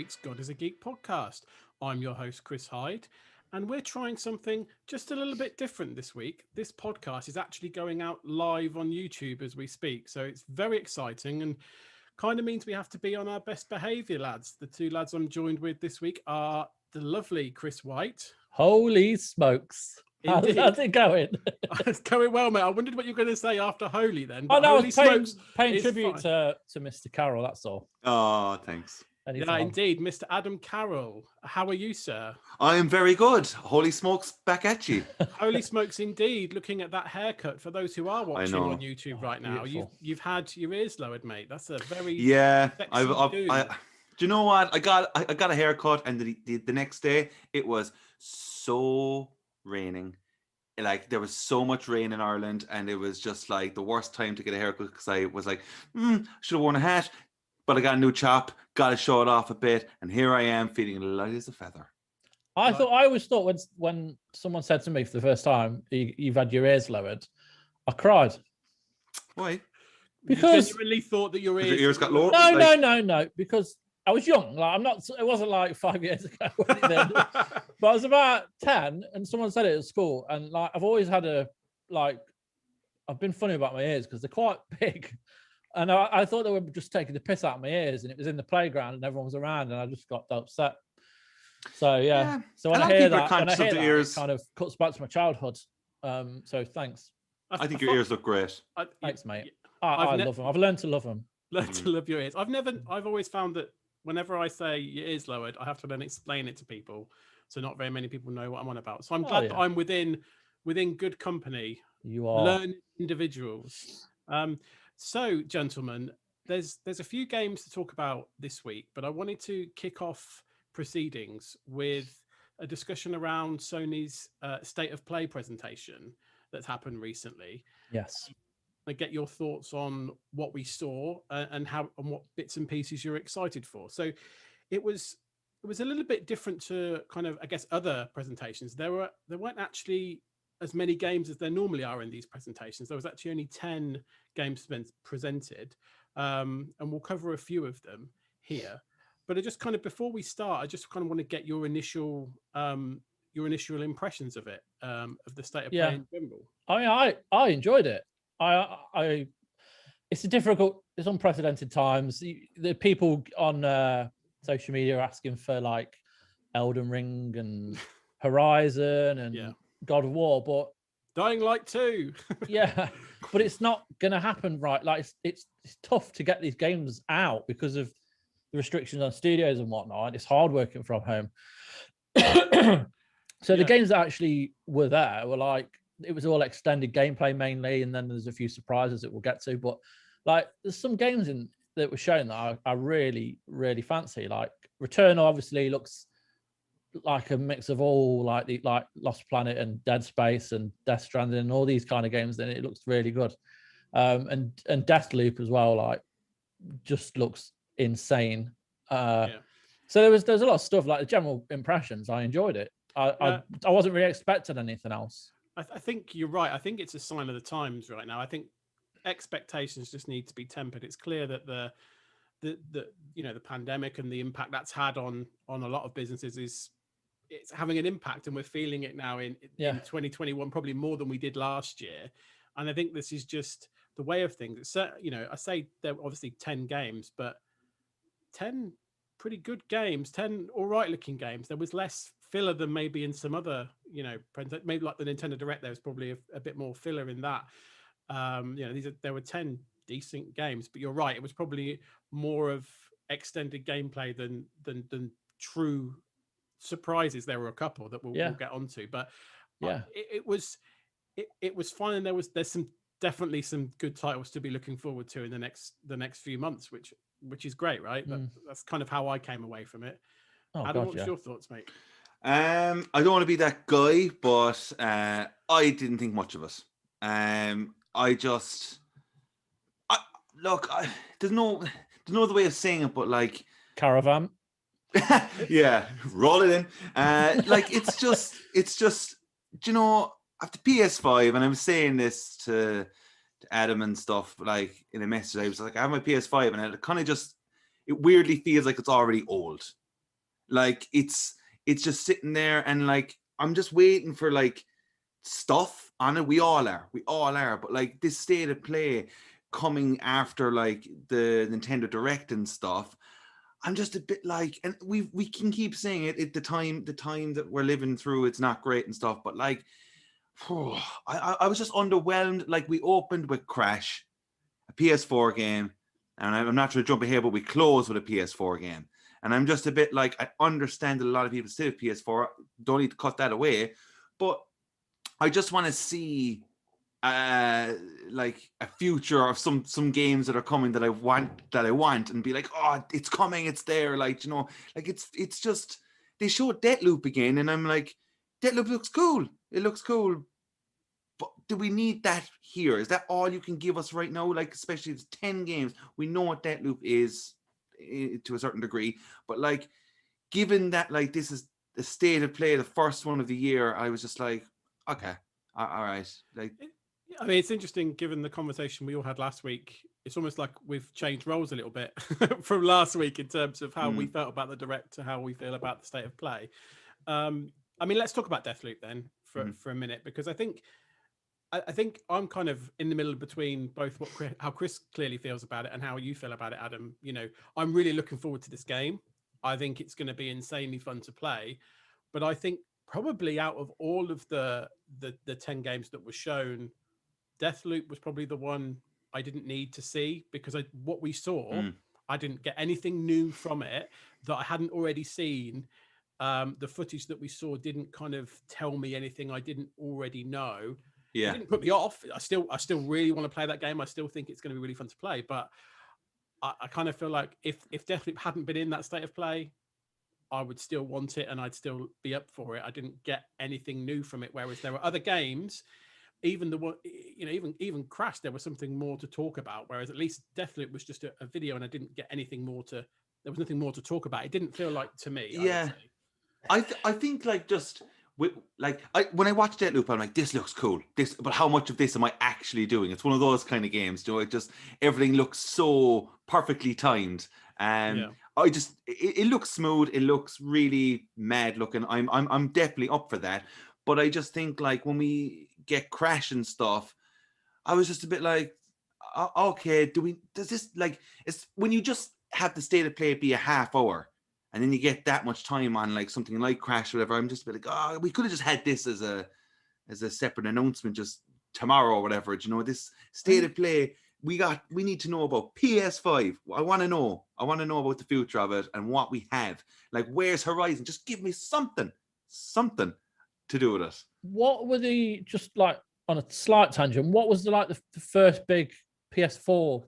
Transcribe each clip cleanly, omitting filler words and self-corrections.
week's God is a Geek podcast. I'm your host, Chris Hyde, and we're trying something just a little bit different this week. This podcast is actually going out live on YouTube as we speak, so it's very exciting and kind of means we have to be on our best behaviour, lads. The two lads I'm joined with this week are the lovely Chris White. Holy smokes. How's it going? It's going well, mate. I wondered what you were going to say after Holy then. But I was paying is tribute to Mr. Carroll, that's all. Oh, thanks. Yeah, indeed. Mr. Adam Carroll. How are you, sir? I am very good. Holy smokes, back at you. Holy smokes, indeed. Looking at that haircut, for those who are watching on YouTube right now, you've had your ears lowered, mate. That's a very do you know what? I got a haircut, and the next day it was so raining. Like, there was so much rain in Ireland, and it was just like the worst time to get a haircut because I was like, should have worn a hat. But I got a new chop, got to show it off a bit, and here I am feeling light as a feather. I always thought when someone said to me for the first time, you've had your ears lowered, I cried. Why? Because you genuinely thought that your ears got lowered? No. Because I was young. Like, it wasn't like 5 years ago. But I was about 10, and someone said it at school, and like I've always had I've been funny about my ears because they're quite big. And I thought they were just taking the piss out of my ears, and it was in the playground and everyone was around, and I just got upset. So yeah. So when I hear that, it kind of cuts back to my childhood. So thanks. I think your ears look great. Thanks, mate. I love them. I've learned to love them. Learn to love your ears. I've always found that whenever I say your ears lowered, I have to then explain it to people. So not very many people know what I'm on about. So I'm glad that I'm within good company. You are learning individuals. So, gentlemen, there's a few games to talk about this week, but I wanted to kick off proceedings with a discussion around Sony's State of Play presentation that's happened recently. Yes. I get your thoughts on what we saw and what bits and pieces you're excited for. So, it was a little bit different to kind of, I guess, other presentations. There weren't actually as many games as there normally are in these presentations. There was actually only 10 games presented, and we'll cover a few of them here. But I just kind of, before we start, I just kind of want to get your initial impressions of it, of the State of Play in general. I enjoyed it. It's unprecedented times. The people on social media are asking for like Elden Ring and Horizon and God of War, but Dying Light 2. Yeah, but it's not going to happen, right? Like it's tough to get these games out because of the restrictions on studios and whatnot. And it's hard working from home. So the games that actually were there were like, it was all extended gameplay mainly, and then there's a few surprises that we'll get to. But like, there's some games that were shown that I really, really fancy. Like Returnal obviously looks like a mix of all like Lost Planet and Dead Space and Death Stranding and all these kind of games. Then it looks really good, and Deathloop as well. Like, just looks insane. So there's a lot of stuff. Like the general impressions, I enjoyed it. I wasn't really expecting anything else. I think you're right. I think it's a sign of the times right now. I think expectations just need to be tempered. It's clear that the pandemic and the impact that's had on a lot of businesses it's having an impact, and we're feeling it now in 2021, probably more than we did last year. And I think this is just the way of things. It's, I say there were obviously 10 games, but 10 pretty good games, 10 all right looking games. There was less filler than maybe in some other, maybe like the Nintendo Direct, there was probably a bit more filler in that. There were 10 decent games, but you're right, it was probably more of extended gameplay than true surprises. There were a couple that we'll get onto, but it was fun, and there's definitely some good titles to be looking forward to in the next few months, which is great, right? That's kind of how I came away from it. Adam, what's your thoughts, mate? I don't want to be that guy, but I didn't think much of it. There's no other way of saying it, but like Caravan. Yeah, roll it in. It's just, after PS5, and I was saying this to Adam and stuff, like in a message, I was like, I have my PS5, and it kind of it weirdly feels like it's already old. Like it's just sitting there, and like I'm just waiting for like stuff on it. We all are, but like this state of play coming after like the Nintendo Direct and stuff, I'm just a bit like, and we can keep saying it, the time that we're living through, it's not great and stuff, but like I was just underwhelmed. Like we opened with Crash, a PS4 game, and I'm not trying to jump ahead, but we closed with a PS4 game. And I'm just a bit like, I understand that a lot of people still have PS4, don't need to cut that away, but I just want to see like a future of some games that are coming that I want and be like, oh, it's coming, it's there, like, you know, like it's just, they showed Deathloop again, and I'm like, Deathloop looks cool, it looks cool, but do we need that here? Is that all you can give us right now? Like, especially it's 10 games, we know what Deathloop is to a certain degree, but like, given that like this is the state of play, the first one of the year, I was just like, okay, all right, like. I mean, it's interesting given the conversation we all had last week. It's almost like we've changed roles a little bit from last week in terms of how we felt about the Direct to how we feel about the state of play. I mean, let's talk about Deathloop then for a minute, because I think I'm kind of in the middle between both how Chris clearly feels about it and how you feel about it, Adam. You know, I'm really looking forward to this game. I think it's going to be insanely fun to play, but I think probably out of all of the 10 games that were shown, Deathloop was probably the one I didn't need to see, because what we saw, I didn't get anything new from it that I hadn't already seen. The footage that we saw didn't kind of tell me anything I didn't already know. Yeah, it didn't put me off. I still really want to play that game. I still think it's going to be really fun to play, but I kind of feel like if Deathloop hadn't been in that state of play, I would still want it and I'd still be up for it. I didn't get anything new from it, whereas there were other games. Even the one, you know, even Crash, there was something more to talk about. Whereas at least Deathloop was just a video, and I didn't get anything more to. There was nothing more to talk about. It didn't feel like to me. Yeah, I think like just when I watch Deathloop, I'm like, this looks cool. But how much of this am I actually doing? It's one of those kind of games. You know, it just everything looks so perfectly timed. It looks smooth. It looks really mad looking. I'm definitely up for that. But I just think like when we get Crash and stuff, I was just a bit like, okay, does this like, it's when you just have the state of play be a half hour and then you get that much time on like something like Crash or whatever, I'm just a bit like, oh, we could have just had this as a separate announcement just tomorrow or whatever. Do you know, this state of play, we need to know about PS5. I want to know about the future of it and what we have. Like, where's Horizon? Just give me something to do with it. What were just like on a slight tangent, what was the first big PS4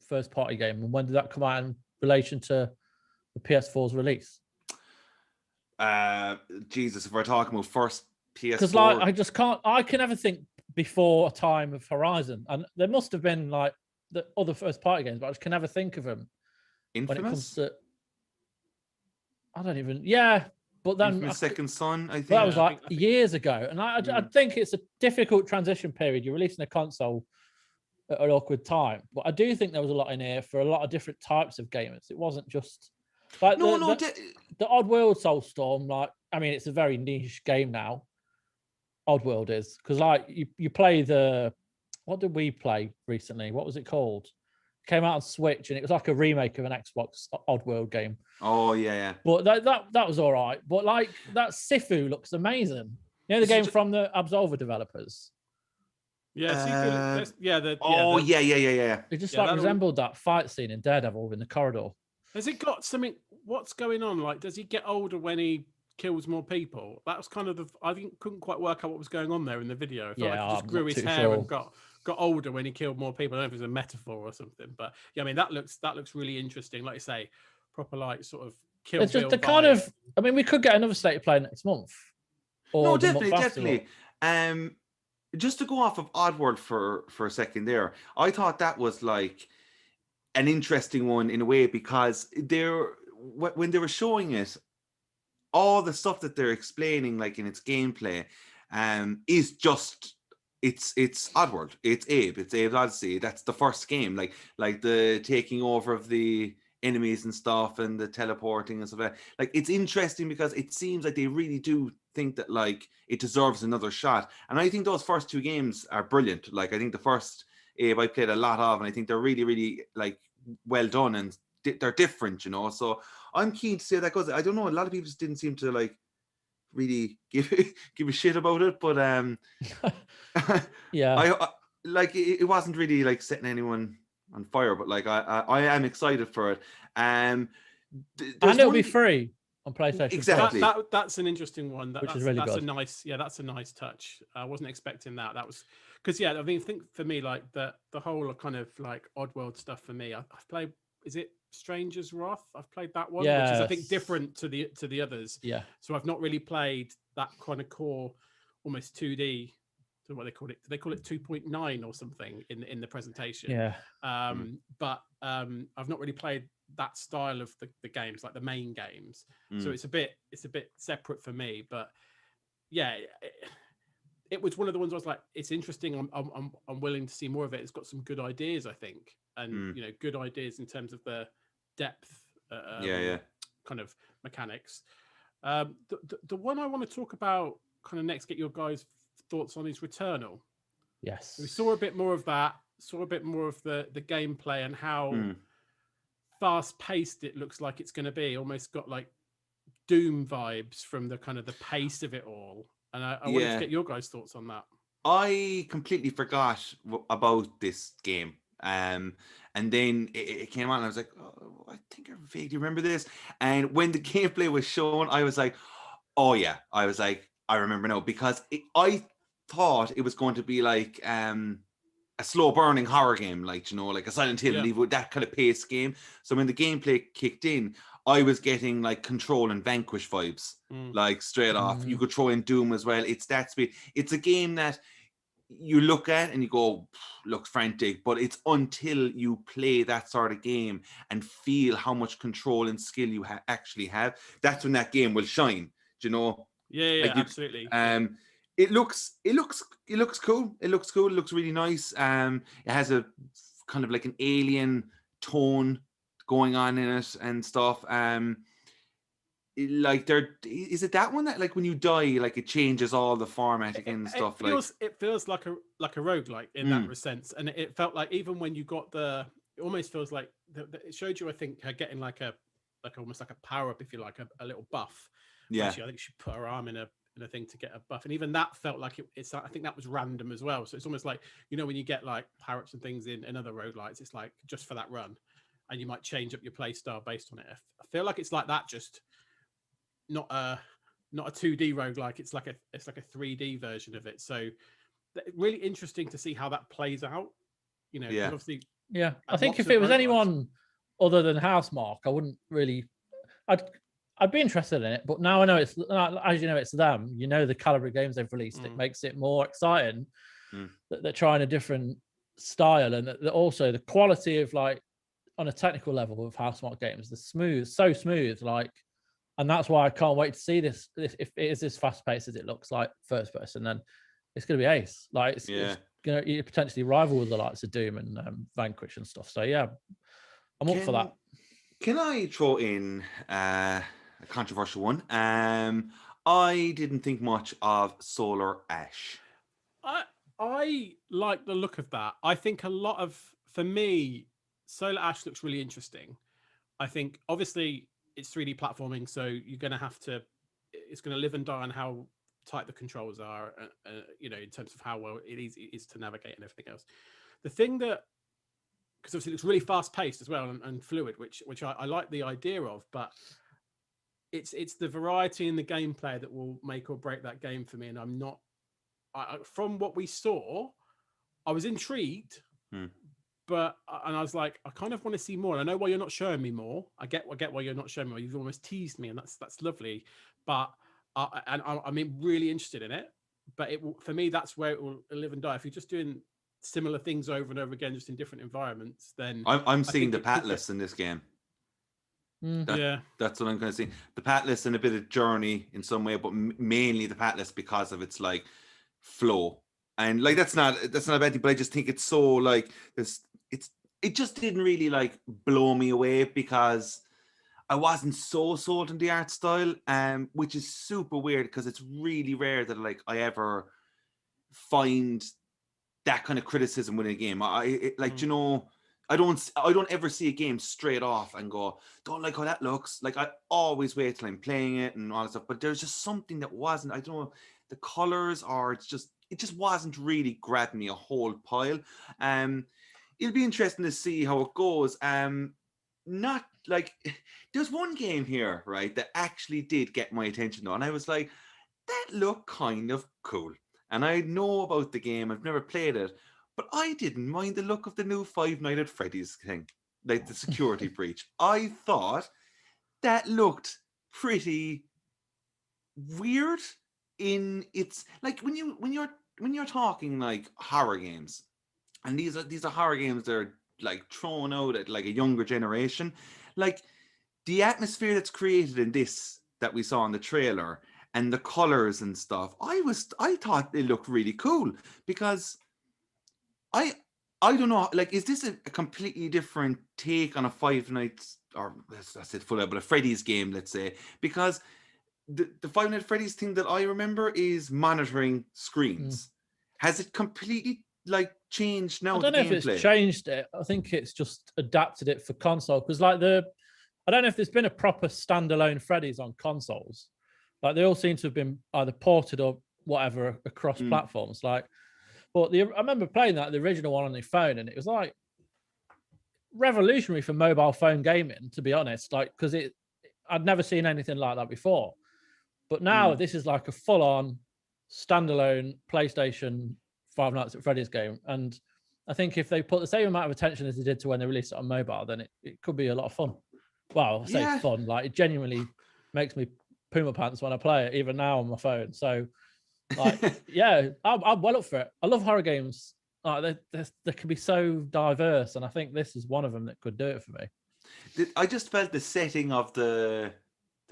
first party game, and when did that come out in relation to the PS4's release? Jesus, if we're talking about first PS4, because I can never think before a time of Horizon, and there must have been like the other first party games, but I just can never think of them. Infamous? When it comes to, I don't even, yeah. But then Infamous Second Son, I think that was like years ago, and I think it's a difficult transition period. You're releasing a console at an awkward time, but I do think there was a lot in here for a lot of different types of gamers. It wasn't just like the Oddworld Soulstorm. Like, I mean, it's a very niche game now. Oddworld is, because like you play what did we play recently? What was it called? Came out on Switch, and it was like a remake of an Xbox Oddworld game. Oh yeah. But that was all right. But like that Sifu looks amazing. You know, the game from the Absolver developers. Yeah, Sifu. Yeah. It just resembled that fight scene in Daredevil in the corridor. Has it got something? What's going on? Like, does he get older when he kills more people? That was kind of couldn't quite work out what was going on there in the video. I felt like he just grew his hair and got older when he killed more people. I don't know if it's a metaphor or something, but yeah, I mean that looks really interesting. Like you say, proper like sort of kill. It's just the kind of. I mean, we could get another state of play next month. No, definitely. Just to go off of Oddworld for a second there, I thought that was like an interesting one in a way, because when they were showing it, all the stuff that they're explaining, like in its gameplay, is just it's Oddworld, it's Abe's Odyssey. That's the first game, like the taking over of the enemies and stuff and the teleporting and stuff. Like it's interesting because it seems like they really do think that like it deserves another shot. And I think those first 2 games are brilliant. Like I think the first Abe I played a lot of, and I think they're really, really like well done and they're different, you know. So I'm keen to see how that goes. I don't know. A lot of people just didn't seem to like really give a shit about it, but yeah, I like it wasn't really like setting anyone on fire, but like I am excited for it. And it'll be free on PlayStation. Exactly. That's an interesting one. Which is really good. That's a nice touch. I wasn't expecting that. That was because I mean, I think for me, like the whole kind of like Oddworld stuff for me, I've played. Is it Stranger's Wrath? I've played that one, which is I think different to the others. Yeah. So I've not really played that kind of core, almost 2D. So what they call it? Do they call it 2.9 or something in the presentation? Yeah. But I've not really played that style of the games, like the main games. So it's a bit separate for me. But yeah, it was one of the ones I was like, it's interesting. I'm willing to see more of it. It's got some good ideas, I think, and good ideas in terms of the depth. Kind of mechanics. The one I want to talk about kind of next, get your guys' thoughts on, is Returnal. Yes, we saw a bit more of that. Saw a bit more of the gameplay and how fast paced it looks like it's going to be. Almost got like Doom vibes from the kind of the pace of it all. And I wanted to get your guys' thoughts on that. I completely forgot about this game. And then it came on and I was like, oh, I think I vaguely remember this. And when the gameplay was shown, I was like, oh yeah. I was like, I remember now, because I thought it was going to be like a slow burning horror game, like, you know, like a Silent Hill, that kind of pace game. So when the gameplay kicked in, I was getting like Control and Vanquish vibes, like straight off. You could throw in Doom as well. It's that speed. It's a game that you look at and you go, looks frantic, but it's until you play that sort of game and feel how much control and skill you actually have, that's when that game will shine. Do you know? Yeah, like absolutely. It looks cool. It looks cool. It looks really nice. It has a kind of like an alien tone going on in it and stuff. Like is it that one that like when you die, like it changes all the format again and stuff? It feels like a roguelike in that sense, and it felt like even when you got it almost feels like it showed you, I think, her getting like almost like a power up, if you like, a little buff. Yeah, actually, I think she put her arm in a thing to get a buff, and even that felt like it's. I think that was random as well. So it's almost like, you know, when you get like power ups and things in other roguelites, it's like just for that run, and you might change up your play style based on it. I feel like it's like that, just not a 2D roguelike. It's like a 3D version of it. So really interesting to see how that plays out. You know, obviously. Yeah, I think if it was anyone other than Housemarque, I wouldn't really. I'd be interested in it, but now I know it's, as you know, it's them. You know, the caliber of games they've released, it makes it more exciting that they're trying a different style, and that also the quality of, like, on a technical level of Housemarque games, so smooth, like, and that's why I can't wait to see this. If it is as fast paced as it looks like first person, then it's going to be ace. Like, it's going to potentially rival with the likes of Doom and Vanquish and stuff. So yeah, I'm up for that. Can I throw in a controversial one? I didn't think much of Solar Ash. I like the look of that. I think for me, Solar Ash looks really interesting. I think obviously it's 3D platforming, so you're going to have to. It's going to live and die on how tight the controls are, you know, in terms of how well it is to navigate and everything else. The thing that, because obviously it looks really fast paced as well and fluid, which I like the idea of, but it's the variety in the gameplay that will make or break that game for me. And I'm not, from what we saw, I was intrigued, but I was like, I kind of want to see more. And I know why you're not showing me more. I get why you're not showing me more. You've almost teased me, and that's lovely. But I'm really interested in it. But for me, that's where it will live and die. If you're just doing similar things over and over again, just in different environments, then I'm seeing the patless in this game. That's what I'm going to see. The patless and a bit of Journey in some way, but mainly the patless because of its like flow. And like that's not a bad thing, but I just think it's so like this. it just didn't really like blow me away because I wasn't so sold on the art style, which is super weird because it's really rare that like I ever find that kind of criticism within a game. You know, I don't ever see a game straight off and go, don't like how that looks. Like I always wait till I'm playing it and all that stuff. But there's just something that wasn't, I don't know, the colors or it just wasn't really grabbing me a whole pile. It'll be interesting to see how it goes. Not like there's one game here, right, that actually did get my attention though, and I was like, that looked kind of cool. And I know about the game, I've never played it, but I didn't mind the look of the new Five Nights at Freddy's thing, like the security breach. I thought that looked pretty weird. In it's like when you're talking like horror games, and these are horror games that are like thrown out at like a younger generation, like the atmosphere that's created in this that we saw in the trailer and the colors and stuff, I thought they looked really cool because I don't know, like, is this a completely different take on a Five Nights, or that's it full out, but a Freddy's game, let's say, because the Five Nights at Freddy's thing that I remember is monitoring screens. Has it completely like changed now? I don't know if it's changed it. I think it's just adapted it for console because like I don't know if there's been a proper standalone Freddy's on consoles. Like they all seem to have been either ported or whatever across platforms. Like, but I remember playing the original one on the phone, and it was like revolutionary for mobile phone gaming, to be honest. Like, because I'd never seen anything like that before. But now this is like a full-on standalone PlayStation Five Nights at Freddy's game, and I think if they put the same amount of attention as they did to when they released it on mobile, then it could be a lot of fun. Well, I say fun, like it genuinely makes me poo my pants when I play it, even now on my phone. So, like, yeah, I'm well up for it. I love horror games. Like, they can be so diverse, and I think this is one of them that could do it for me. I just felt the setting of the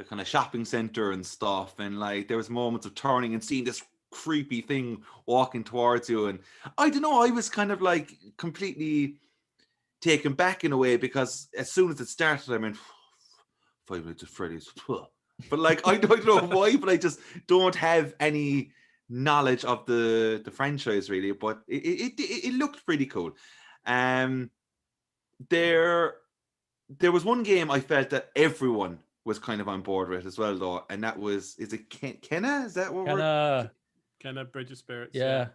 kind of shopping center and stuff, and like there was moments of turning and seeing this creepy thing walking towards you, and I don't know, I was kind of like completely taken back in a way because as soon as it started, I meant 5 Nights at Freddy's, but like I don't know why, but I just don't have any knowledge of the franchise really, but it looked pretty cool. There was one game I felt that everyone was kind of on board with as well, though, and that was, is it Kenna? Is that what we're... Kenna Bridge of Spirits. Yeah.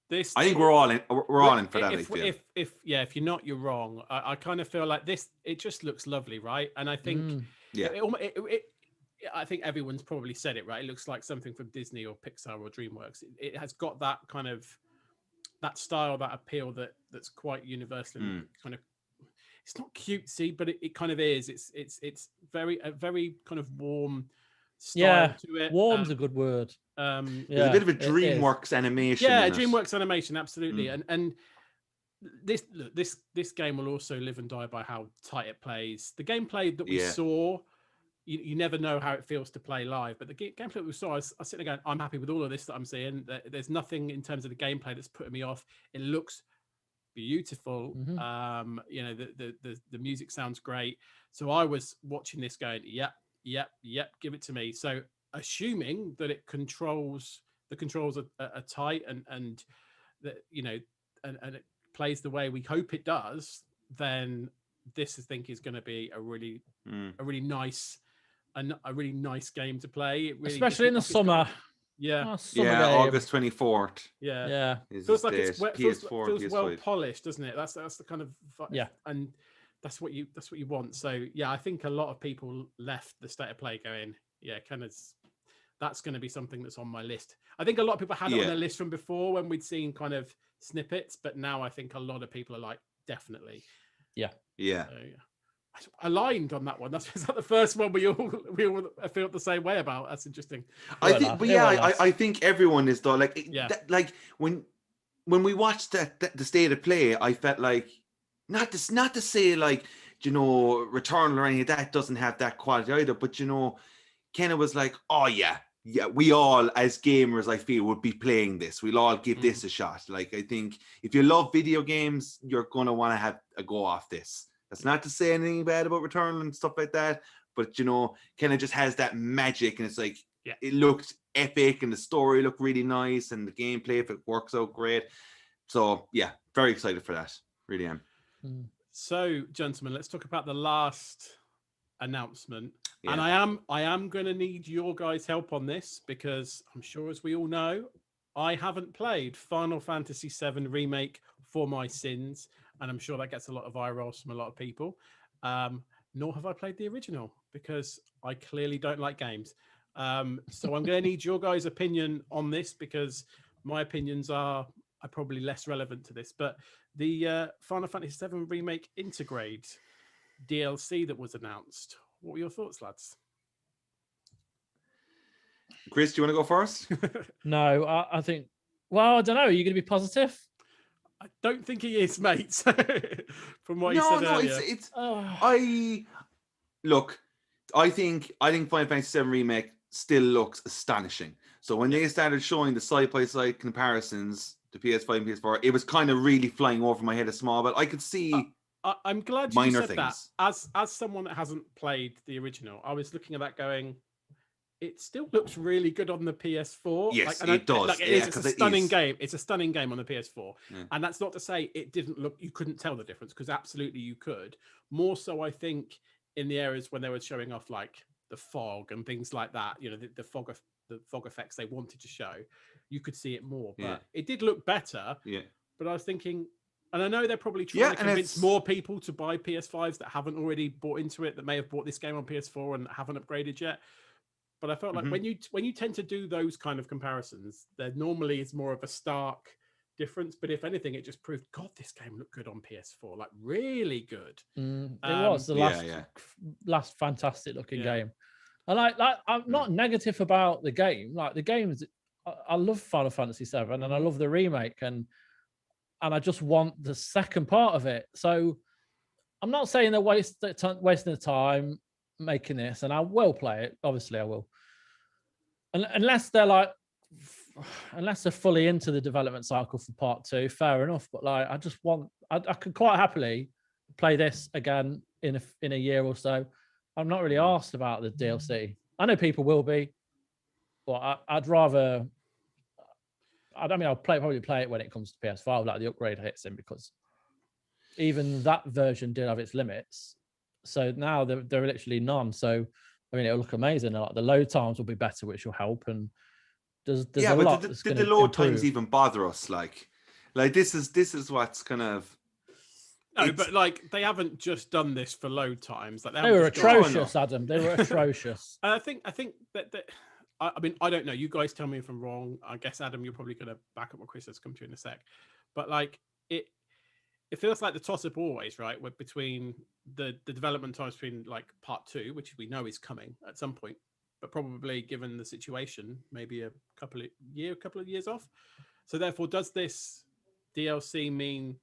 This, I think we're all in. We're all in for that. If you're not, you're wrong. I kind of feel like this. It just looks lovely, right? And I think, I think everyone's probably said it, right? It looks like something from Disney or Pixar or DreamWorks. It has got that kind of that style, that appeal that's quite universal and kind of. It's not cutesy, but it kind of is. It's a very kind of warm style to it. Warm's a good word. There's a bit of a DreamWorks animation. Yeah, DreamWorks animation, absolutely. And this game will also live and die by how tight it plays. The gameplay that we saw, you never know how it feels to play live, but the gameplay that we saw, I was sitting there going, I'm happy with all of this that I'm seeing. There's nothing in terms of the gameplay that's putting me off. It looks beautiful. The music sounds great. So I was watching this going, yep, give it to me. So assuming that the controls are tight and that and it plays the way we hope it does, then this I think is going to be a really nice game to play. It really, especially in the summer. August 24th. Yeah. Feels like it's feels well polished, doesn't it? That's the kind of and that's what you want. So yeah, I think a lot of people left the State of Play going, that's going to be something that's on my list. I think a lot of people had it on their list from before when we'd seen kind of snippets, but now I think a lot of people are like, definitely. Yeah. So, aligned on that one. That's the first one we all feel the same way about. That's interesting. I think everyone is though. Like, like when we watched the State of Play, I felt like not to say like Returnal or any of that doesn't have that quality either, but Kenna was like, oh yeah, yeah, we all as gamers, I feel, would be playing this. We'll all give this a shot. Like, I think if you love video games, you're gonna want to have a go off this. That's not to say anything bad about Returnal and stuff like that, but you know, kind of just has that magic, and it's like it looked epic, and the story looked really nice, and the gameplay, if it works out, great. So yeah, very excited for that. Really am. So, gentlemen, let's talk about the last announcement. Yeah. And I am going to need your guys' help on this, because I'm sure, as we all know, I haven't played Final Fantasy VII Remake for my sins, and I'm sure that gets a lot of eye rolls from a lot of people. Nor have I played the original, because I clearly don't like games. So I'm going to need your guys' opinion on this, because my opinions are probably less relevant to this. But the Final Fantasy VII Remake Intergrade DLC that was announced, what were your thoughts, lads? Chris, do you want to go first? No, I think. Well, I don't know. Are you going to be positive? I don't think he is, mate. From what you said earlier. I think Final Fantasy VII Remake still looks astonishing. So when they started showing the side-by-side comparisons to PS5 and PS4, it was kind of really flying over my head a small bit. I could see. I'm glad you said that. As someone that hasn't played the original, I was looking at that going, it still looks really good on the PS4. Yes, it does. It's a stunning game. It's a stunning game on the PS4. Yeah. And that's not to say it didn't look, you couldn't tell the difference, because absolutely you could. More so, I think, in the areas when they were showing off like the fog and things like that, you know, the fog effects they wanted to show, you could see it more. But it did look better. Yeah. But I was thinking, and I know they're probably trying to convince more people to buy PS5s that haven't already bought into it, that may have bought this game on PS4 and haven't upgraded yet. But I felt like when you tend to do those kind of comparisons, there normally is more of a stark difference. But if anything, it just proved, God, this game looked good on PS4, like really good. It was the last fantastic looking game. And like I'm not negative about the game. Like the games, I love Final Fantasy VII and I love the remake, and I just want the second part of it. So I'm not saying they're wasting the time making this, and I will play it. Obviously, I will. And unless they're fully into the development cycle for part 2, fair enough. But like, I just want, I could quite happily play this again in a year or so. I'm not really asked about the DLC. I know people will be, but I'd rather. I'll probably play it when it comes to PS5, like the upgrade hits in, because even that version did have its limits. So now there are literally none. So I mean, it'll look amazing. Like the load times will be better, which will help. And there's a lot. Did the load times even bother us? Like this is what's kind of. No, but like they haven't just done this for load times. Like they were atrocious, Adam. They were atrocious. I think that. I mean, I don't know. You guys tell me if I'm wrong. I guess, Adam, you're probably going to back up what Chris has come to in a sec. But like it feels like the toss-up always, right? Between the development times between like part 2, which we know is coming at some point, but probably given the situation, maybe a couple of years off. So therefore, does this DLC mean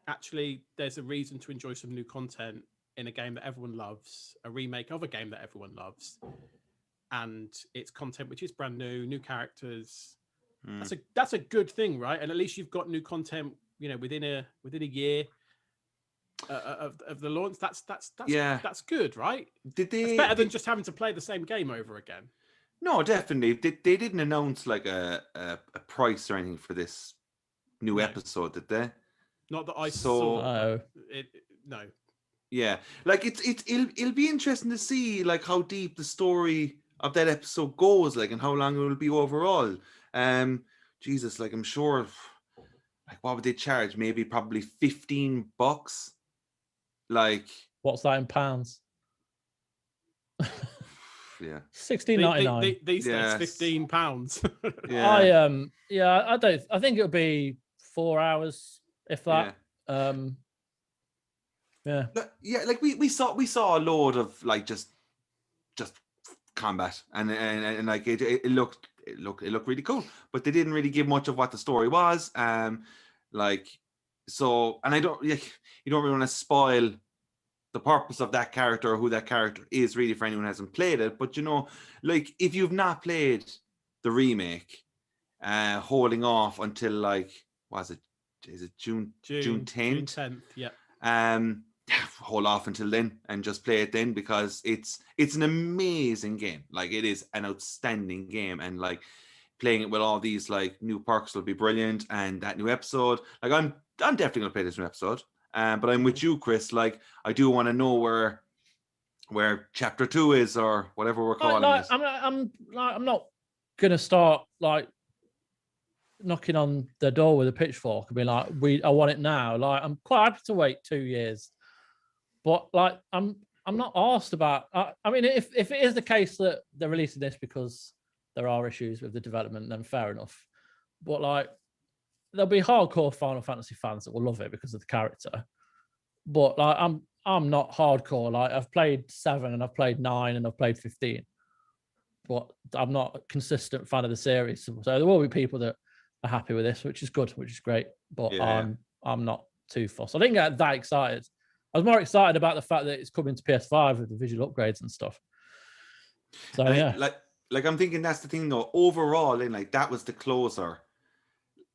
actually there's a reason to enjoy some new content in a game that everyone loves, a remake of a game that everyone loves? And it's content which is brand new characters. That's a good thing, right? And at least you've got new content, you know, within a year of the launch. That's good, right? It's better than just having to play the same game over again. No, definitely. They didn't announce like a price or anything for this new episode, did they? Not that I saw. No. Yeah, like it'll be interesting to see like how deep the story of that episode goes, like, and how long it will be overall. Jesus, like I'm sure, like what would they charge? Maybe probably $15. Like, what's that in pounds? Yeah, $16.99. These days, £15. Yeah. I think it'll be 4 hours, if that. Yeah. Like we saw a load of like just combat and like it looked really cool, but they didn't really give much of what the story was. Like, so, and you don't really want to spoil the purpose of that character or who that character is really for anyone who hasn't played it. But, you know, like if you've not played the remake, holding off until like, was it, is it June 10th? June 10th, yeah. Hold off until then and just play it then, because it's an amazing game. Like, it is an outstanding game, and like playing it with all these like new perks will be brilliant. And that new episode, like I'm definitely gonna play this new episode. But I'm with you, Chris. Like, I do want to know where chapter 2 is, or whatever we're calling it. I'm not gonna start like knocking on the door with a pitchfork and be like, I want it now. Like, I'm quite happy to wait 2 years, but like I'm not asked about. I mean, if it is the case that they're releasing this because there are issues with the development, then fair enough. But like, there'll be hardcore Final Fantasy fans that will love it because of the character. But like, I'm not hardcore. Like, I've played 7 and I've played 9 and I've played 15, but I'm not a consistent fan of the series. So there will be people that are happy with this, which is good, which is great. But Yeah. I'm not too fussed. I didn't get that excited. I was more excited about the fact that it's coming to PS5 with the visual upgrades and stuff. So And yeah, like I'm thinking that's the thing though. Overall, and like that was the closer.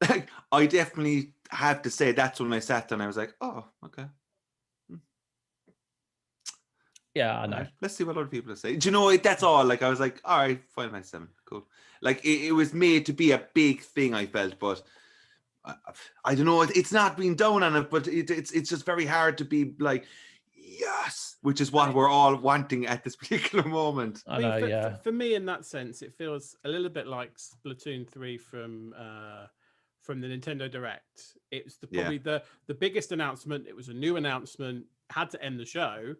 Like, I definitely have to say that's when I sat down. I was like, oh, okay. yeah, I know. Right, let's see what other people are saying. Do you know, that's all. Like, I was like, all right, Final Fantasy 7, cool. Like, it was made to be a big thing, I felt, but I don't know. It's not being down on it, but it's just very hard to be like, yes, which is what we're all wanting at this particular moment. I know, for me, in that sense, it feels a little bit like Splatoon 3 from the Nintendo Direct. It's probably the biggest announcement. It was a new announcement, had to end the show.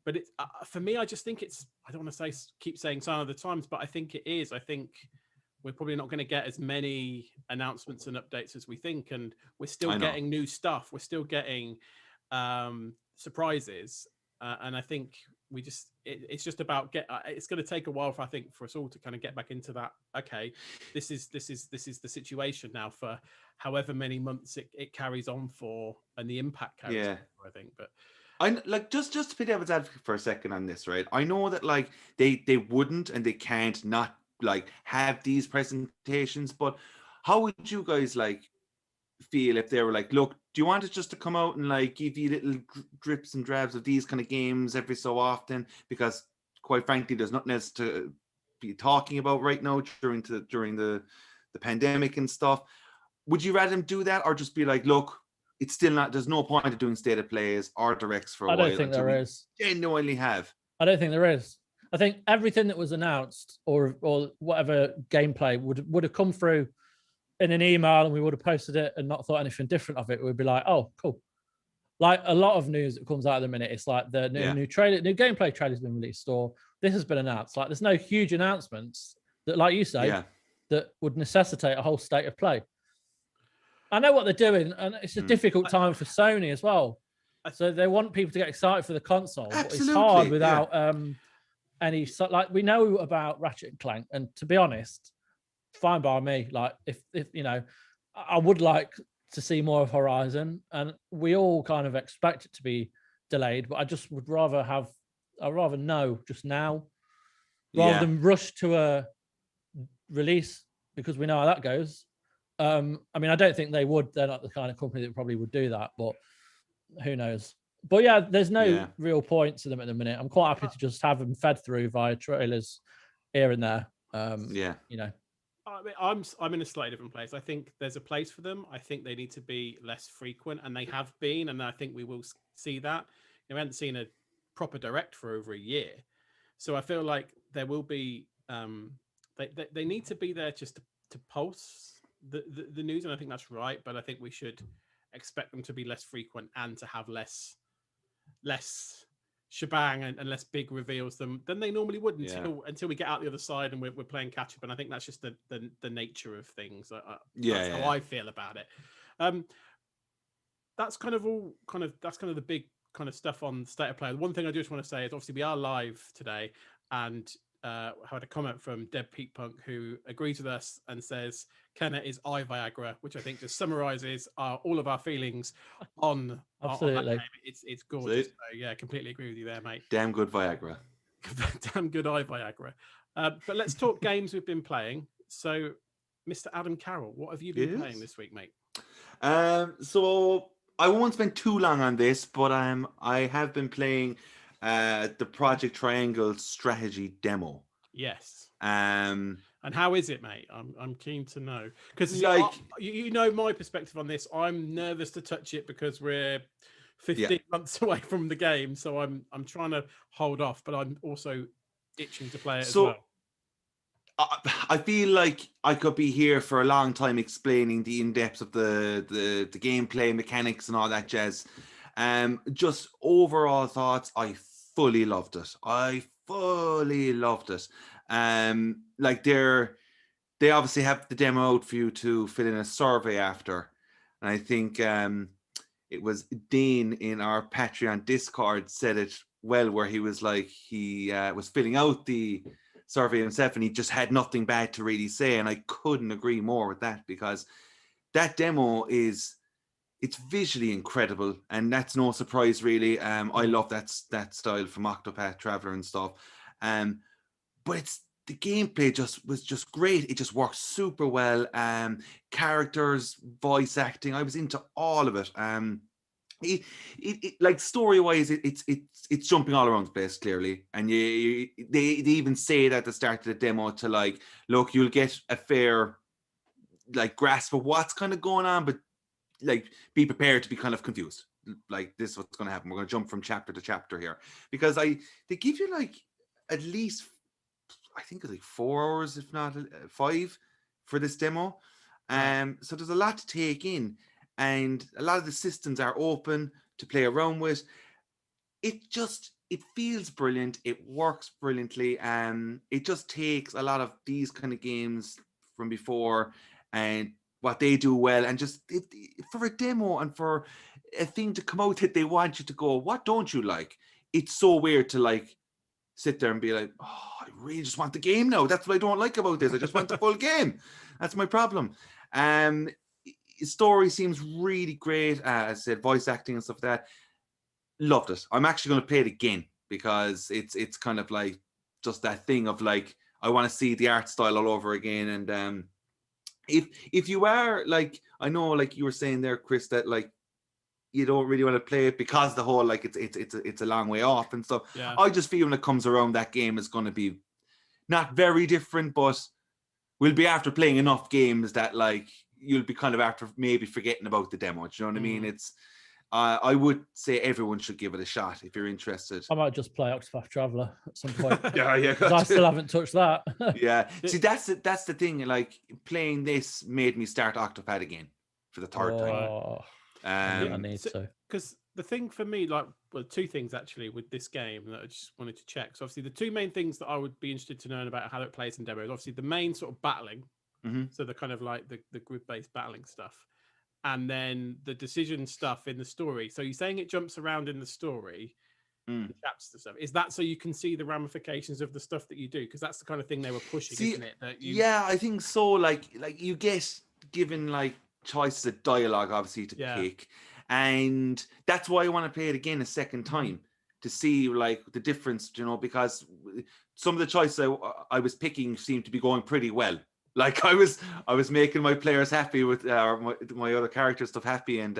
But it's for me, I just think it's, I don't want to keep saying sign of the times, but I think it is. I think we're probably not going to get as many announcements and updates as we think. And we're still getting new stuff. We're still getting surprises. And I think it's just about it's going to take a while for us all to kind of get back into that. Okay, this is the situation now for however many months it carries on for, and the impact carries on for, I think. But I like just to be devil's advocate for a second on this, right? I know that like they wouldn't and they can't not like have these presentations, but how would you guys like feel if they were like, look, do you want it just to come out and like give you little drips and drabs of these kind of games every so often? Because quite frankly, there's nothing else to be talking about right now during the pandemic and stuff. Would you rather them do that, or just be like, look, it's still not, there's no point of doing state of plays or directs for a while? I don't think there is. Genuinely have. I don't think there is. I think everything that was announced or whatever gameplay would have come through in an email, and we would have posted it and not thought anything different of it. We'd be like, oh, cool. Like a lot of news that comes out at the minute, it's like the new trailer, new gameplay trailer's been released, or this has been announced. Like, there's no huge announcements that, like you say, that would necessitate a whole state of play. I know what they're doing, and it's a difficult time for Sony as well. So they want people to get excited for the console, but it's hard without any. Like, we know about Ratchet and Clank, and to be honest, fine by me. Like, if you know, I would like to see more of Horizon, and we all kind of expect it to be delayed, but I just would rather know just now, rather than rush to a release, because we know how that goes. I mean, I don't think they would. They're not the kind of company that probably would do that, but who knows? But yeah, there's no real point to them at the minute. I'm quite happy to just have them fed through via trailers here and there. You know. I mean, I'm in a slightly different place. I think there's a place for them. I think they need to be less frequent, and they have been, and I think we will see that. We haven't seen a proper direct for over a year, so I feel like there will be. They need to be there just to pulse the news, and I think that's right. But I think we should expect them to be less frequent and to have less shebang and less big reveals than they normally would until we get out the other side and we're playing catch up. And I think that's just the nature of things. That's how I feel about it. That's kind of the big kind of stuff on State of Play. The one thing I just want to say is, obviously we are live today, and had a comment from Deb Peak Punk, who agrees with us and says Kenna is Viagra, which I think just summarizes all of our feelings on that Absolutely. game. It's gorgeous. So, yeah, completely agree with you there, mate. Damn good Viagra. Damn good Viagra. But let's talk games we've been playing. So, Mr. Adam Carroll, what have you been playing this week, mate? So I won't spend too long on this, but I have been playing the Project Triangle strategy demo. Yes. And how is it, mate? I'm keen to know, because like you know my perspective on this. I'm nervous to touch it because we're 15 months away from the game, so I'm trying to hold off, but I'm also itching to play it as well. I feel like I could be here for a long time explaining the in-depth of the gameplay mechanics and all that jazz. Just overall thoughts, I fully loved it. Like they obviously have the demo out for you to fill in a survey after. And I think it was Dean in our Patreon Discord said it well, where he was like, he was filling out the survey himself and he just had nothing bad to really say. And I couldn't agree more with that, because that demo it's visually incredible, and that's no surprise really. I love that style from Octopath Traveler and stuff. But the gameplay was just great. It just works super well. Characters, voice acting, I was into all of it. It like story-wise, it's jumping all around the place clearly, and they even say that at the start of the demo to like, look, you'll get a fair like grasp of what's kind of going on, but like be prepared to be kind of confused. Like, this is what's going to happen. We're going to jump from chapter to chapter here, because they give you like at least, I think it's like 4 hours, if not 5, for this demo. So there's a lot to take in, and a lot of the systems are open to play around with. It feels brilliant. It works brilliantly. It just takes a lot of these kind of games from before and what they do well, and just for a demo and for a thing to come out that they want you to go, what don't you like? It's so weird to like sit there and be like, oh, I really just want the game now. That's what I don't like about this. I just want the full game. That's my problem. Story seems really great. As I said, voice acting and stuff like that. Loved it. I'm actually going to play it again, because it's kind of like just that thing of like, I want to see the art style all over again. And if you are like, I know like you were saying there, Chris, that like you don't really want to play it because the whole like it's a long way off and stuff. Yeah. I just feel when it comes around, that game is going to be not very different, but we'll be after playing enough games that like you'll be kind of after maybe forgetting about the demo. Do you know what I mean? It's I would say everyone should give it a shot if you're interested. I might just play Octopath Traveler at some point. Yeah. Because I still haven't touched that. Yeah. See, that's the thing. Like, playing this made me start Octopath again for the third time. I need to. Because the thing for me, like, well, 2 things actually with this game that I just wanted to check. So obviously the 2 main things that I would be interested to learn about how it plays in demos, obviously the main sort of battling. So the kind of like the grid-based battling stuff, and then the decision stuff in the story. So you're saying it jumps around in the story, the chapters and stuff. Is that so you can see the ramifications of the stuff that you do? Because that's the kind of thing they were pushing, isn't it? Yeah, I think so. Like you get given like choices of dialogue, obviously, to pick, and that's why I want to play it again a second time to see like the difference. You know, because some of the choices I was picking seemed to be going pretty well. Like I was making my players happy with my other character stuff happy, and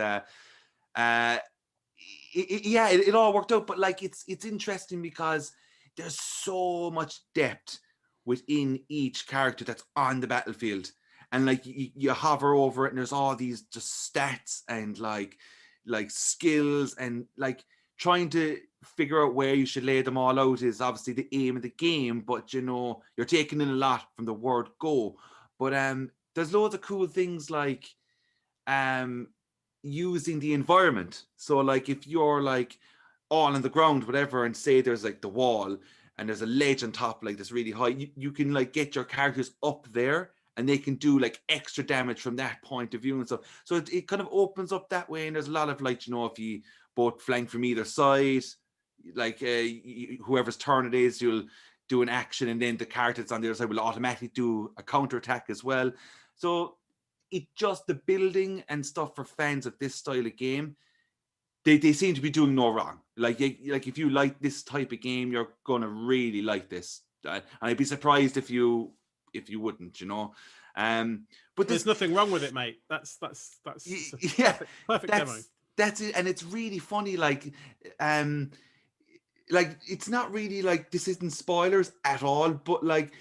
it all worked out. But like it's interesting because there's so much depth within each character that's on the battlefield, and like you hover over it, and there's all these just stats and like skills, and like trying to figure out where you should lay them all out is obviously the aim of the game, but you know, you're taking in a lot from the word go. But there's loads of cool things like using the environment. So like if you're like all on the ground, whatever, and say there's like the wall and there's a ledge on top, like this really high, you can like get your characters up there and they can do like extra damage from that point of view and stuff. So it kind of opens up that way. And there's a lot of like, you know, if you both flank from either side, like whoever's turn it is, do an action, and then the characters on the other side will automatically do a counter attack as well. So the building and stuff for fans of this style of game, they seem to be doing no wrong. Like if you like this type of game, you're gonna really like this. And I'd be surprised if you wouldn't, you know. But there's nothing wrong with it, mate. That's yeah, perfect demo. That's it, and it's really funny. Like it's not really like, this isn't spoilers at all, but like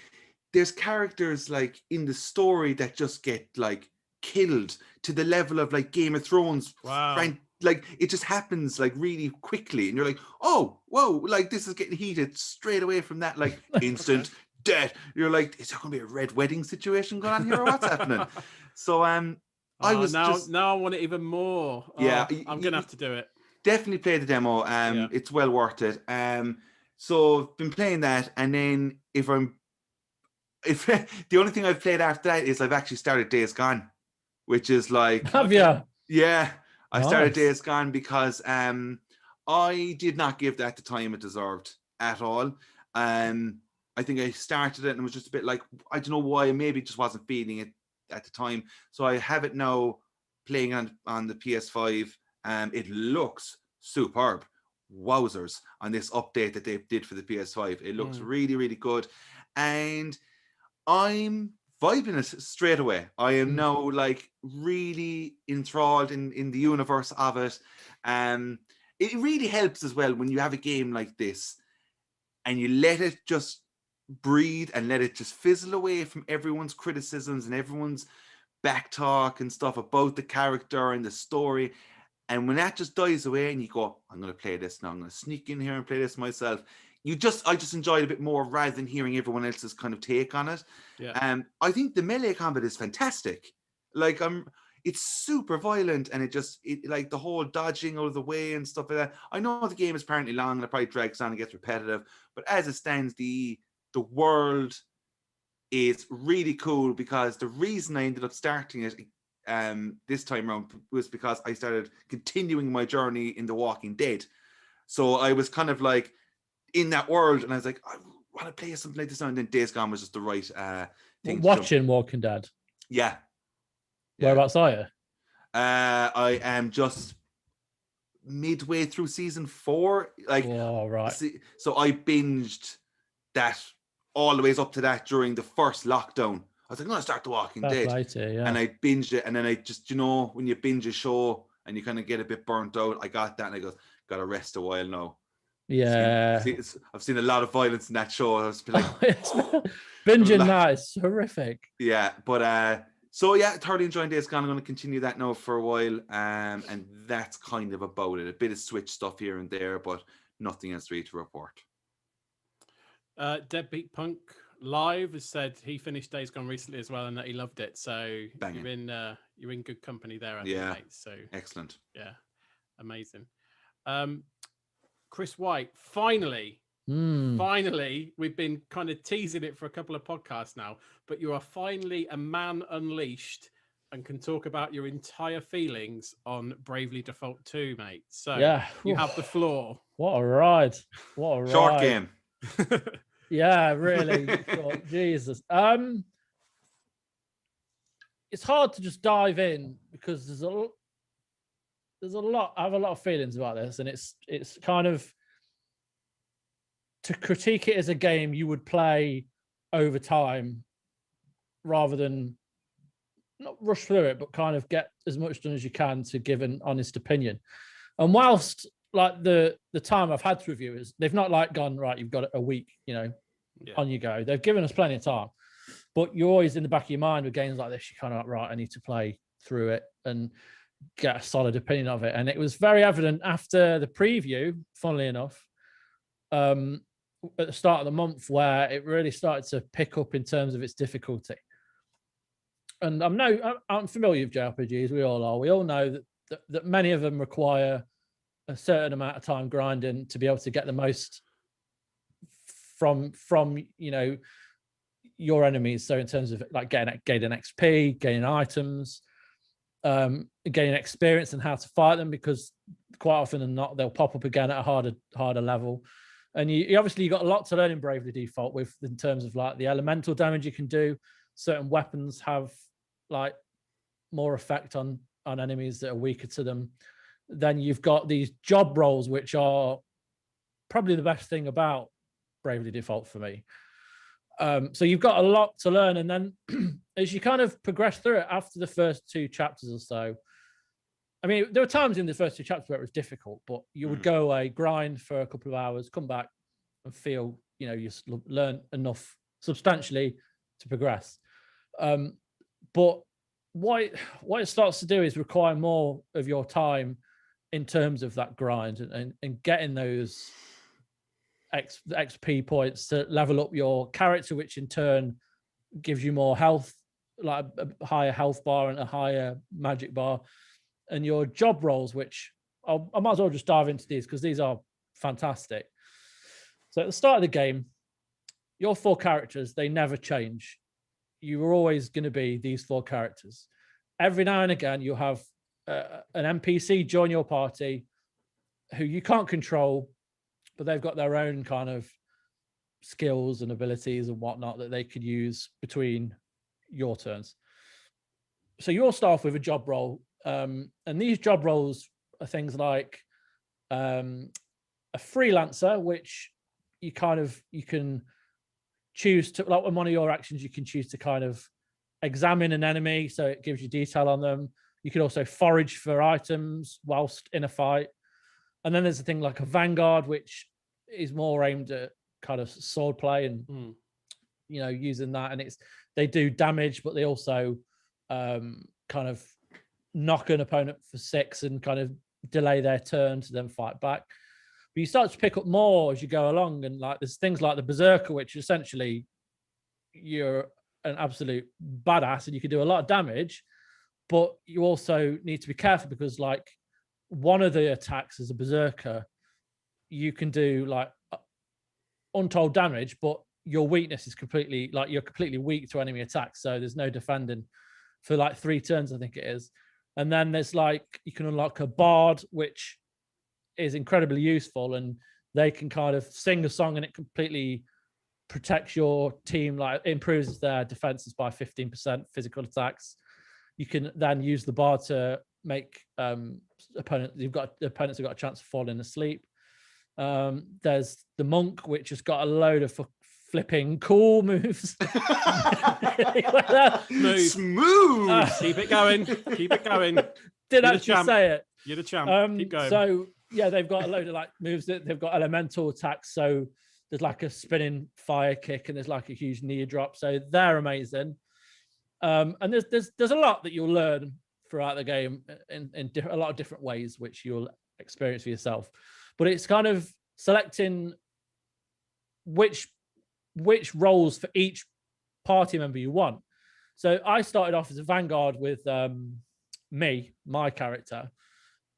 there's characters like in the story that just get like killed to the level of like Game of Thrones. Wow. Like it just happens like really quickly, and you're like, oh, whoa, like this is getting heated straight away from that, like instant death. You're like, is there going to be a red wedding situation going on here, or what's happening? So I want it even more. Yeah, I'm gonna have to do it. Definitely play the demo. It's well worth it. So I've been playing that, and then if the only thing I've played after that is I've actually started Days Gone, which is like, have you? Yeah, I Nice. started Days Gone because I did not give that the time it deserved at all. I think I started it and it was just a bit like, I don't know why, maybe just wasn't feeling it at the time. So I have it now playing on the PS5. It looks superb. Wowzers on this update that they did for the PS5. It looks really, really good. And I'm vibing it straight away. I am now like really enthralled in the universe of it. It really helps as well when you have a game like this and you let it just breathe and let it just fizzle away from everyone's criticisms and everyone's back talk and stuff about the character and the story. And when that just dies away and you go, I'm going to play this now, I'm going to sneak in here and play this myself. I just enjoy it a bit more rather than hearing everyone else's kind of take on it. Yeah. I think the melee combat is fantastic. Like it's super violent, and it like the whole dodging out of the way and stuff like that. I know the game is apparently long and it probably drags on and gets repetitive, but as it stands, the world is really cool, because the reason I ended up starting it this time around was because I started continuing my journey in The Walking Dead. So I was kind of like in that world, and I was like, I want to play something like this now, and then Days Gone was just the right thing. Watching Walking Dead. Yeah. Whereabouts are you? I am just midway through season 4. Like, right. So I binged that all the ways up to that during the first lockdown. I was like, I'm going to start The Walking Dead. And I binged it, and then I just, when you binge a show and you kind of get a bit burnt out, I got that, and I got to rest a while now. Yeah. I've seen a lot of violence in that show. I was like, binging that is horrific. Yeah, but so yeah, thoroughly enjoying Days Gone. I'm going to continue that now for a while, and that's kind of about it. A bit of Switch stuff here and there, but nothing else really to report. Deadbeat Punk Live has said he finished Days Gone recently as well, and that he loved it. So you're in good company there, I think, mate. So excellent. Yeah, amazing. Chris White, finally, we've been kind of teasing it for a couple of podcasts now, but you are finally a man unleashed and can talk about your entire feelings on Bravely Default 2, mate. So you have the floor. What a ride. What a ride. Short game. Yeah, really. Jesus. It's hard to just dive in because there's a lot. I have a lot of feelings about this, and it's kind of, to critique it as a game you would play over time rather than not rush through it, but kind of get as much done as you can to give an honest opinion. And whilst like the time I've had to review is, they've not like gone, right, you've got a week, on you go. They've given us plenty of time, but you're always in the back of your mind with games like this, you're kind of like, right, I need to play through it and get a solid opinion of it. And it was very evident after the preview, funnily enough, at the start of the month, where it really started to pick up in terms of its difficulty. And I'm familiar with JRPGs, we all are. We all know that many of them require a certain amount of time grinding to be able to get the most from your enemies. So in terms of like gaining XP, gaining items, gaining experience and how to fight them, because quite often than not they'll pop up again at a harder level. And you obviously got a lot to learn in Bravely Default with in terms of like the elemental damage you can do. Certain weapons have like more effect on enemies that are weaker to them. Then you've got these job roles, which are probably the best thing about Bravely Default for me. So you've got a lot to learn. And then as you kind of progress through it after the first 2 chapters or so, I mean, there were times in the first 2 chapters where it was difficult, but you would go away, grind for a couple of hours, come back and feel, you know, you learn enough substantially to progress. But what it starts to do is require more of your time in terms of that grind and getting those XP points to level up your character, which in turn gives you more health, like a higher health bar and a higher magic bar. And your job roles, which I might as well just dive into these because these are fantastic. So at the start of the game, your 4 characters, they never change. You are always going to be these 4 characters. Every now and again, you'll have an NPC join your party who you can't control, but they've got their own kind of skills and abilities and whatnot that they could use between your turns. So you all start off with a job role. And these job roles are things like a freelancer, which you can choose to, like, in one of your actions, you can choose to kind of examine an enemy, so it gives you detail on them. You can also forage for items whilst in a fight. And then there's a thing like a vanguard, which is more aimed at kind of sword play and you know, using that. And they do damage, but they also kind of knock an opponent for 6 and kind of delay their turn to then fight back. But you start to pick up more as you go along, and like there's things like the berserker, which essentially you're an absolute badass and you can do a lot of damage, but you also need to be careful because like one of the attacks as a berserker, you can do like untold damage, but your weakness is completely, like, you're completely weak to enemy attacks, so there's no defending for like 3 turns, I think it is. And then there's like, you can unlock a bard, which is incredibly useful, and they can kind of sing a song and it completely protects your team, like improves their defenses by 15% physical attacks. You can then use the bard to make opponents have got a chance of falling asleep. There's the monk, which has got a load of flipping cool moves. Smooth. Keep it going. Keep it going. Didn't actually say it. You're the champ. Keep going. So yeah, they've got a load of like moves that they've got elemental attacks. So there's like a spinning fire kick and there's like a huge knee drop. So they're amazing. And there's a lot that you'll learn throughout the game in a lot of different ways, which you'll experience for yourself. But it's kind of selecting which roles for each party member you want. So I started off as a vanguard with my character,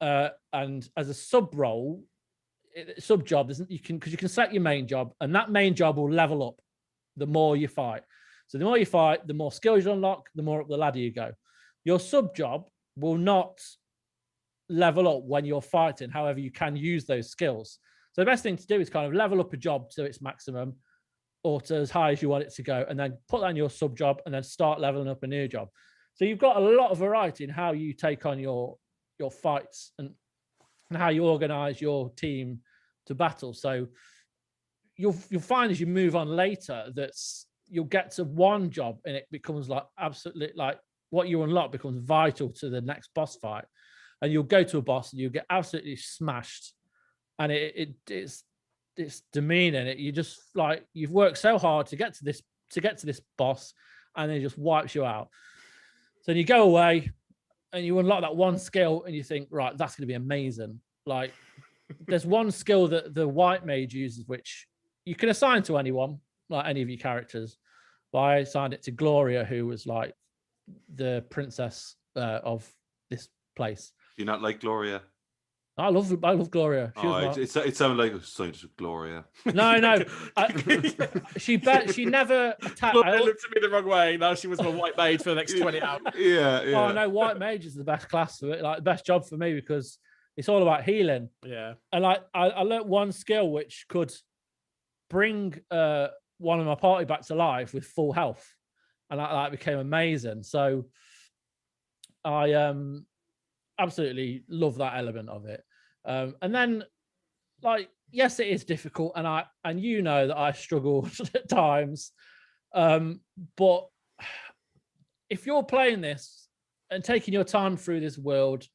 and as a sub role, sub job, you can select your main job, and that main job will level up the more you fight. So the more you fight, the more skills you unlock, the more up the ladder you go. Your sub job will not level up when you're fighting. However, you can use those skills. So the best thing to do is kind of level up a job to its maximum or to as high as you want it to go, and then put that in your sub job and then start leveling up a new job. So you've got a lot of variety in how you take on your fights and how you organize your team to battle. So you'll find as you move on later that you'll get to one job and it becomes like absolutely, like, what you unlock becomes vital to the next boss fight. And you'll go to a boss and you'll get absolutely smashed, and it's demeaning. You just, like, you've worked so hard to get to this boss, and then it just wipes you out. So you go away and you unlock that one skill and you think, right, that's going to be amazing. Like, there's one skill that the white mage uses, which you can assign to anyone, like any of your characters. But I assigned it to Gloria, who was like the princess of this place. Do you not like Gloria? I love Gloria. It sounded like it was signed to Gloria. No. She never attacked. Gloria looked at me the wrong way. Now she was my white mage for the next 20 hours. Yeah. Oh no, white mage is the best class for it, like the best job for me, because it's all about healing. Yeah. And like I learned one skill which could bring one of my party back to life with full health, and that became amazing. So I absolutely love that element of it. And then, like, yes, it is difficult, and you know that I struggle at times. But if you're playing this and taking your time through this world,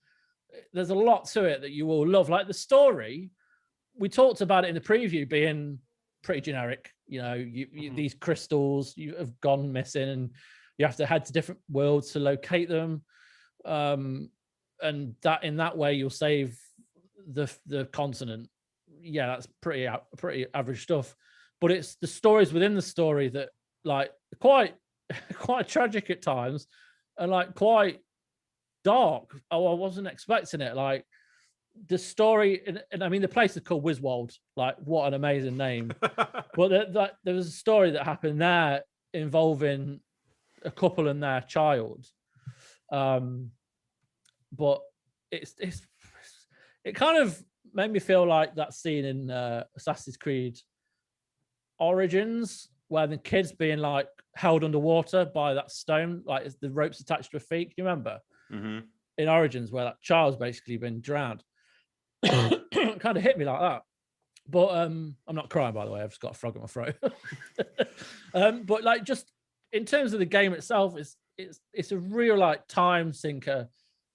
there's a lot to it that you will love. Like the story, we talked about it in the preview being pretty generic. You know, these crystals you have gone missing, and you have to head to different worlds to locate them. And that in that way you'll save the continent. Yeah, that's pretty average stuff. But it's the stories within the story that like quite tragic at times, and like quite dark. Oh, I wasn't expecting it. Like the story, and I mean the place is called Wiswold. Like what an amazing name. But there was a story that happened there involving a couple and their child. But it kind of made me feel like that scene in Assassin's Creed Origins where the kid's being like held underwater by that stone, like the ropes attached to her feet. Do you remember? Mm-hmm. In Origins, where that child's basically been drowned. It kind of hit me like that. But I'm not crying, by the way. I've just got a frog in my throat. But like, just in terms of the game itself, it's a real like time sinker.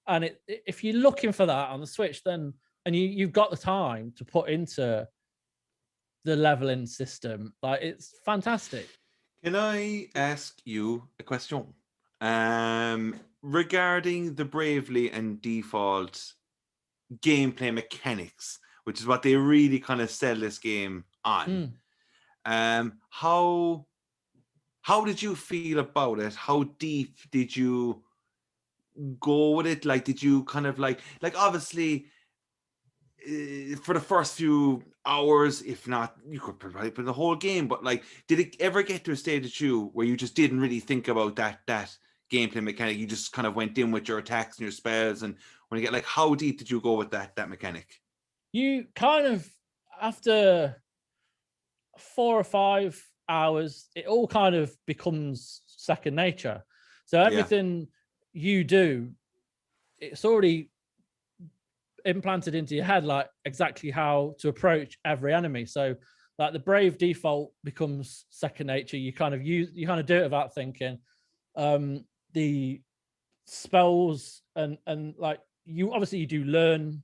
And if you're looking for that on the Switch, then and you've got the time to put into the leveling system, like it's fantastic. Can I ask you a question regarding the Bravely and Default gameplay mechanics, which is what they really kind of sell this game on? How did you feel about it? How deep did you go with it? Like, did you kind of like obviously for the first few hours, if not, you could probably play the whole game, but like, did it ever get to a stage at you where you just didn't really think about that gameplay mechanic? You just kind of went in with your attacks and your spells, and when you get like, how deep did you go with that mechanic? You kind of, after 4 or 5 hours, it all kind of becomes second nature. So everything you do, it's already implanted into your head, like exactly how to approach every enemy. So like the Brave default becomes second nature. You kind of do it without thinking. The spells and like you do learn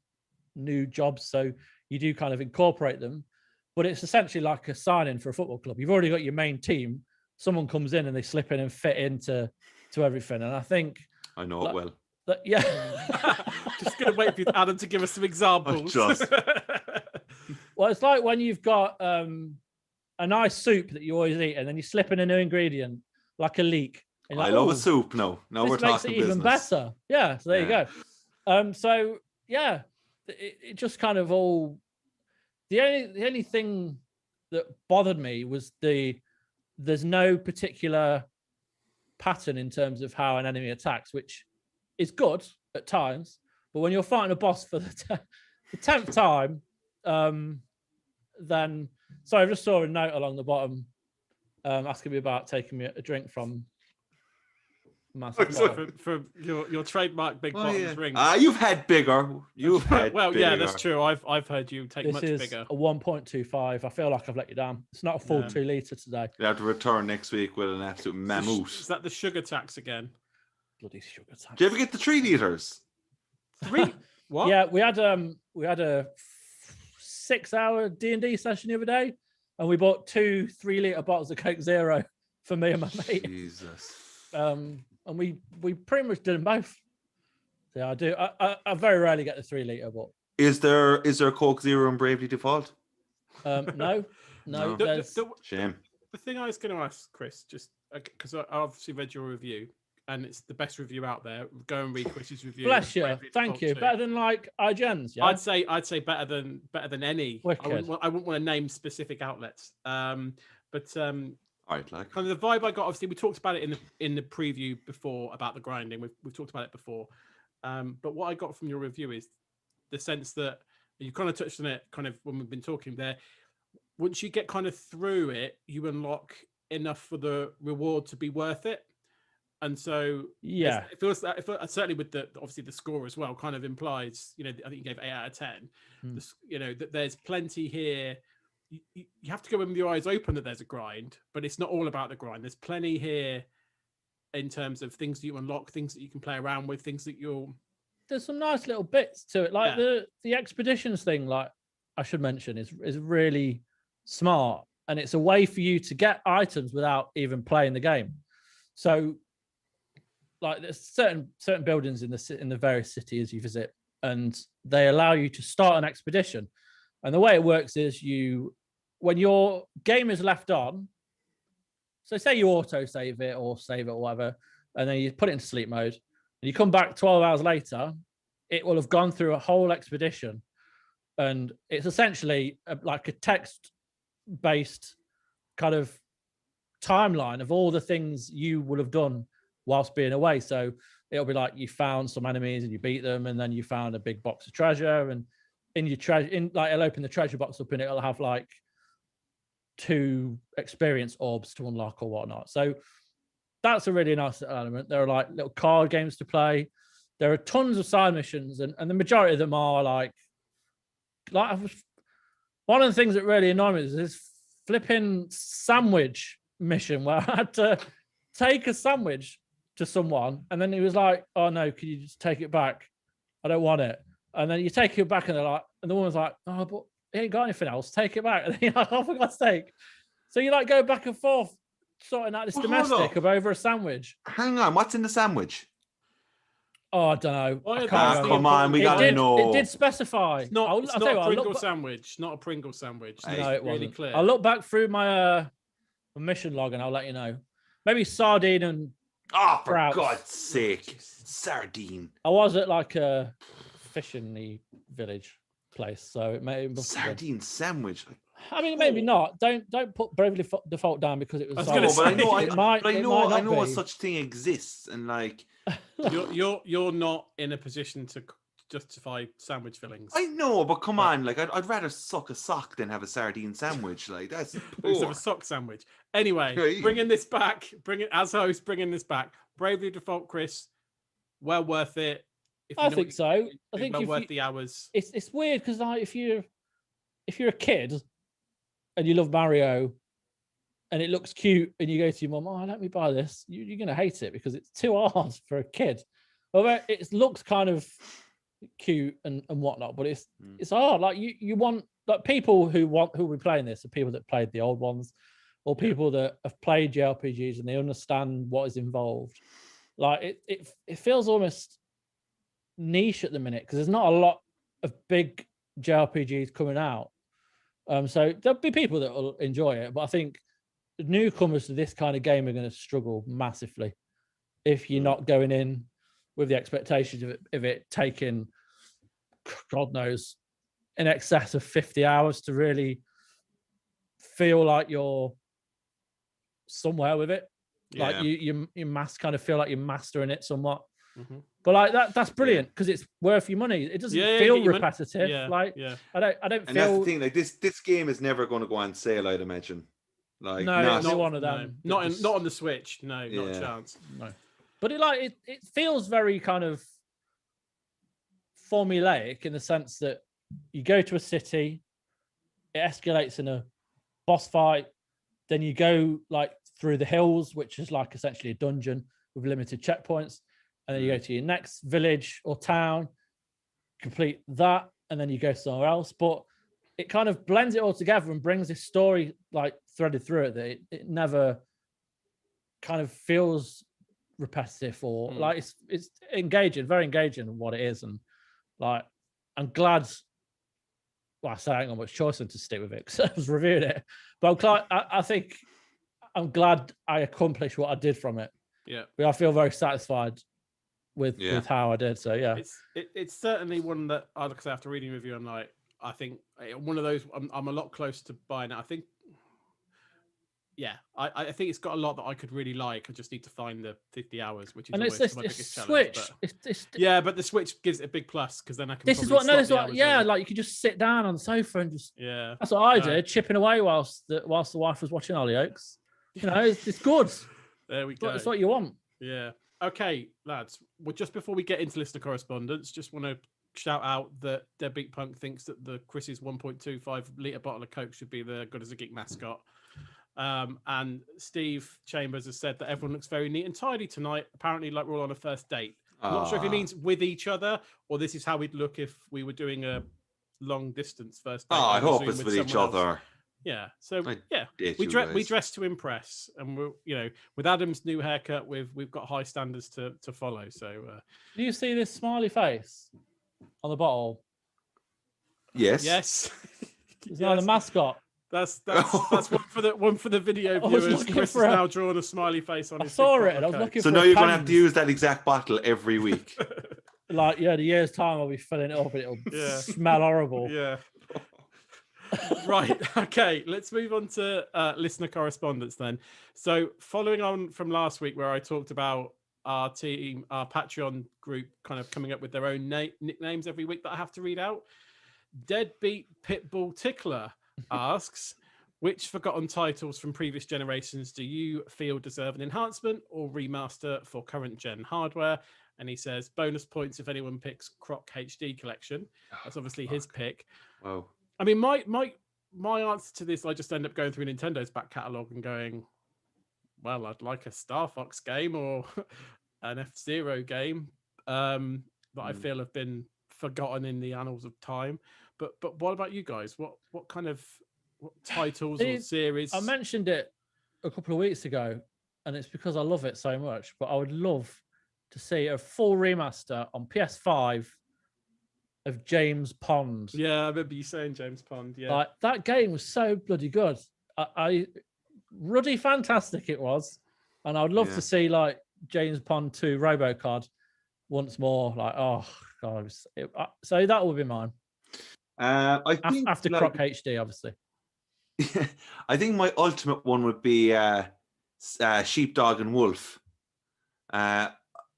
new jobs, so you do kind of incorporate them, but it's essentially like a sign-in for a football club. You've already got your main team. Someone comes in and they slip in and fit into everything. And I think I know it well. Yeah. Just gonna wait for Adam to give us some examples. Well, it's like when you've got a nice soup that you always eat, and then you slip in a new ingredient, like a leek. I love a soup. No, we're talking it even business. better. Yeah, so there you go. So yeah, it just kind of all. The only thing that bothered me was there's no particular pattern in terms of how an enemy attacks, which is good at times, but when you're fighting a boss for the 10th time, then sorry, I just saw a note along the bottom asking me about taking me a drink from for your trademark big bottom ring. You've had bigger. Bigger. Yeah, that's true. I've heard you take much bigger. This is a 1.25. I feel like I've let you down. It's not a full 2 litre today. You have to return next week with an absolute mammoth. Is that the sugar tax again? Bloody sugar tax. Did you ever get the 3 litres? 3? What? Yeah, we had a 6-hour D&D session the other day, and we bought 2 3-litre bottles of Coke Zero for me and my mate. Jesus. And we pretty much did them both. Yeah, I do. I very rarely get the 3-litre, but is there a Coke Zero in Bravely Default? No. Shame. The thing I was going to ask, Chris, just because I obviously read your review, and it's the best review out there. Go and read Chris's review. Bless you. Thank you. Better than like IGN's. Yeah, I'd say better than any. I wouldn't want to name specific outlets. But I'd like kind of the vibe I got. Obviously, we talked about it in the preview before about the grinding. We've talked about it before. But what I got from your review is the sense that you kind of touched on it, kind of when we've been talking there. once you get kind of through it, you unlock enough for the reward to be worth it. And so it feels that certainly with the obviously the score as well kind of implies, I think you gave 8 out of 10. That there's plenty here. You have to go in with your eyes open that there's a grind, but it's not all about the grind. There's plenty here in terms of things that you unlock, things that you can play around with, things that there's some nice little bits to it. Like the expeditions thing, like I should mention, is really smart. And it's a way for you to get items without even playing the game. So like there's certain buildings in the various cities you visit, and they allow you to start an expedition. And the way it works is when your game is left on, so say you auto save it or save it or whatever, and then you put it into sleep mode, and you come back 12 hours later, it will have gone through a whole expedition. And it's essentially like a text-based kind of timeline of all the things you would have done whilst being away. So it'll be like you found some enemies and you beat them, and then you found a big box of treasure, and in your treasure, it'll open the treasure box up and it'll have like 2 experience orbs to unlock or whatnot. So that's a really nice element. There are like little card games to play. There are tons of side missions, and the majority of them are like one of the things that really annoyed me is this flipping sandwich mission where I had to take a sandwich to someone, and then he was like, "Oh no, can you just take it back? I don't want it." And then you take it back, and the woman's like, "Oh, but he ain't got anything else. Take it back." And then you're like, "Oh, for God's sake!" So you like go back and forth, sorting out this domestic of over a sandwich. Hang on, what's in the sandwich? Oh, I don't know. Come on, we gotta know. It did specify. It's not a Pringle sandwich. Not a Pringle sandwich. No, it wasn't. Really clear. I'll look back through my mission log and I'll let you know. Maybe sardine and for God's sake, sardine. I was at like a fishing village place, so it may sardine sandwich. I mean, maybe not. Don't put Bravely Default down because it was. I know such thing exists, and like you're not in a position to justify sandwich fillings. I know, but come on, like I'd rather suck a sock than have a sardine sandwich. Like that's poor. A sock sandwich. Anyway, bringing this back. Bringing this back. Bravely Default, Chris. Well worth it. I think so. I think well worth the hours. It's weird because like if you're a kid and you love Mario and it looks cute and you go to your mum, "Oh, let me buy this," you're going to hate it because it's too hard for a kid. Although it looks kind of cute and whatnot, but it's hard. Like you want, like people who will be playing this are people that played the old ones, or people that have played JRPGs and they understand what is involved. Like it feels almost niche at the minute because there's not a lot of big JRPGs coming out. So there'll be people that will enjoy it, but I think newcomers to this kind of game are going to struggle massively if you're not going in with the expectations of it taking, God knows, in excess of 50 hours to really feel like you're somewhere with it. Yeah. Like you kind of feel like you're mastering it somewhat. Mm-hmm. But like that's brilliant because it's worth your money. It doesn't feel repetitive. I don't feel. And that's the thing. Like this game is never going to go on sale, I'd imagine. Like not one of them. No. Not on the Switch. No, not a chance. No. But it feels very kind of formulaic in the sense that you go to a city, it escalates in a boss fight, then you go like through the hills, which is like essentially a dungeon with limited checkpoints. And then you go to your next village or town, complete that, and then you go somewhere else. But it kind of blends it all together and brings this story like threaded through it that it never kind of feels repetitive or like it's engaging, very engaging in what it is. And like I'm glad. Well, I say I ain't got much choice than to stick with it because I was reviewing it. But I'm glad. I think I'm glad I accomplished what I did from it. Yeah, but I feel very satisfied with how I did. So yeah, it's certainly one that I like. After reading a review, I'm like, I think one of those. I'm a lot closer to buying it. I think yeah, I think it's got a lot that I could really like. I just need to find the 50 hours, which is And always it's my this biggest Switch. challenge. It's Yeah, but the Switch gives it a big plus because then I can. This is probably what no, slot this is the what hours yeah, in. like you could just sit down on the sofa and just Yeah. That's what I did, chipping away whilst the wife was watching Hollyoaks. You know, it's good. There we go. It's what you want. Yeah. Okay, lads. Well, just before we get into listener correspondence, just want to shout out that Deadbeat Punk thinks that the Chris's 1.25 litre bottle of Coke should be the Good as a Geek mascot. And Steve Chambers has said that everyone looks very neat and tidy tonight, apparently like we're all on a first date. I'm not sure if he means with each other or this is how we'd look if we were doing a long distance first date. I hope Zoom it's with each else. other. Yeah. So I we dress to impress, and we're with Adam's new haircut, we've got high standards to follow. So do you see this smiley face on the bottle? Yes. It's now the mascot. That's one for the video viewers. Chris has now drawn a smiley face on his. I saw it. And I was looking. So now you're going to have to use that exact bottle every week. Like the year's time, I'll be filling it up, and it'll smell horrible. Yeah. Right. Okay. Let's move on to listener correspondence then. So, following on from last week, where I talked about our team, our Patreon group, kind of coming up with their own nicknames every week that I have to read out. Deadbeat Pitbull Tickler asks, which forgotten titles from previous generations do you feel deserve an enhancement or remaster for current gen hardware? And he says bonus points if anyone picks Croc HD Collection. That's obviously his pick. Wow. I mean, my answer to this, I just end up going through Nintendo's back catalogue and going, well, I'd like a Star Fox game or an F-Zero game that I feel have been forgotten in the annals of time. But what about you guys? What kind of titles or series? I mentioned it a couple of weeks ago, and it's because I love it so much. But I would love to see a full remaster on PS5 of James Pond. Yeah, I remember you saying James Pond. Yeah, like that game was so bloody good. I ruddy fantastic it was, and I would love to see like James Pond 2 RoboCod once more. Like, oh god, so that would be mine. I think after Croc HD, obviously. I think my ultimate one would be Sheepdog and Wolf.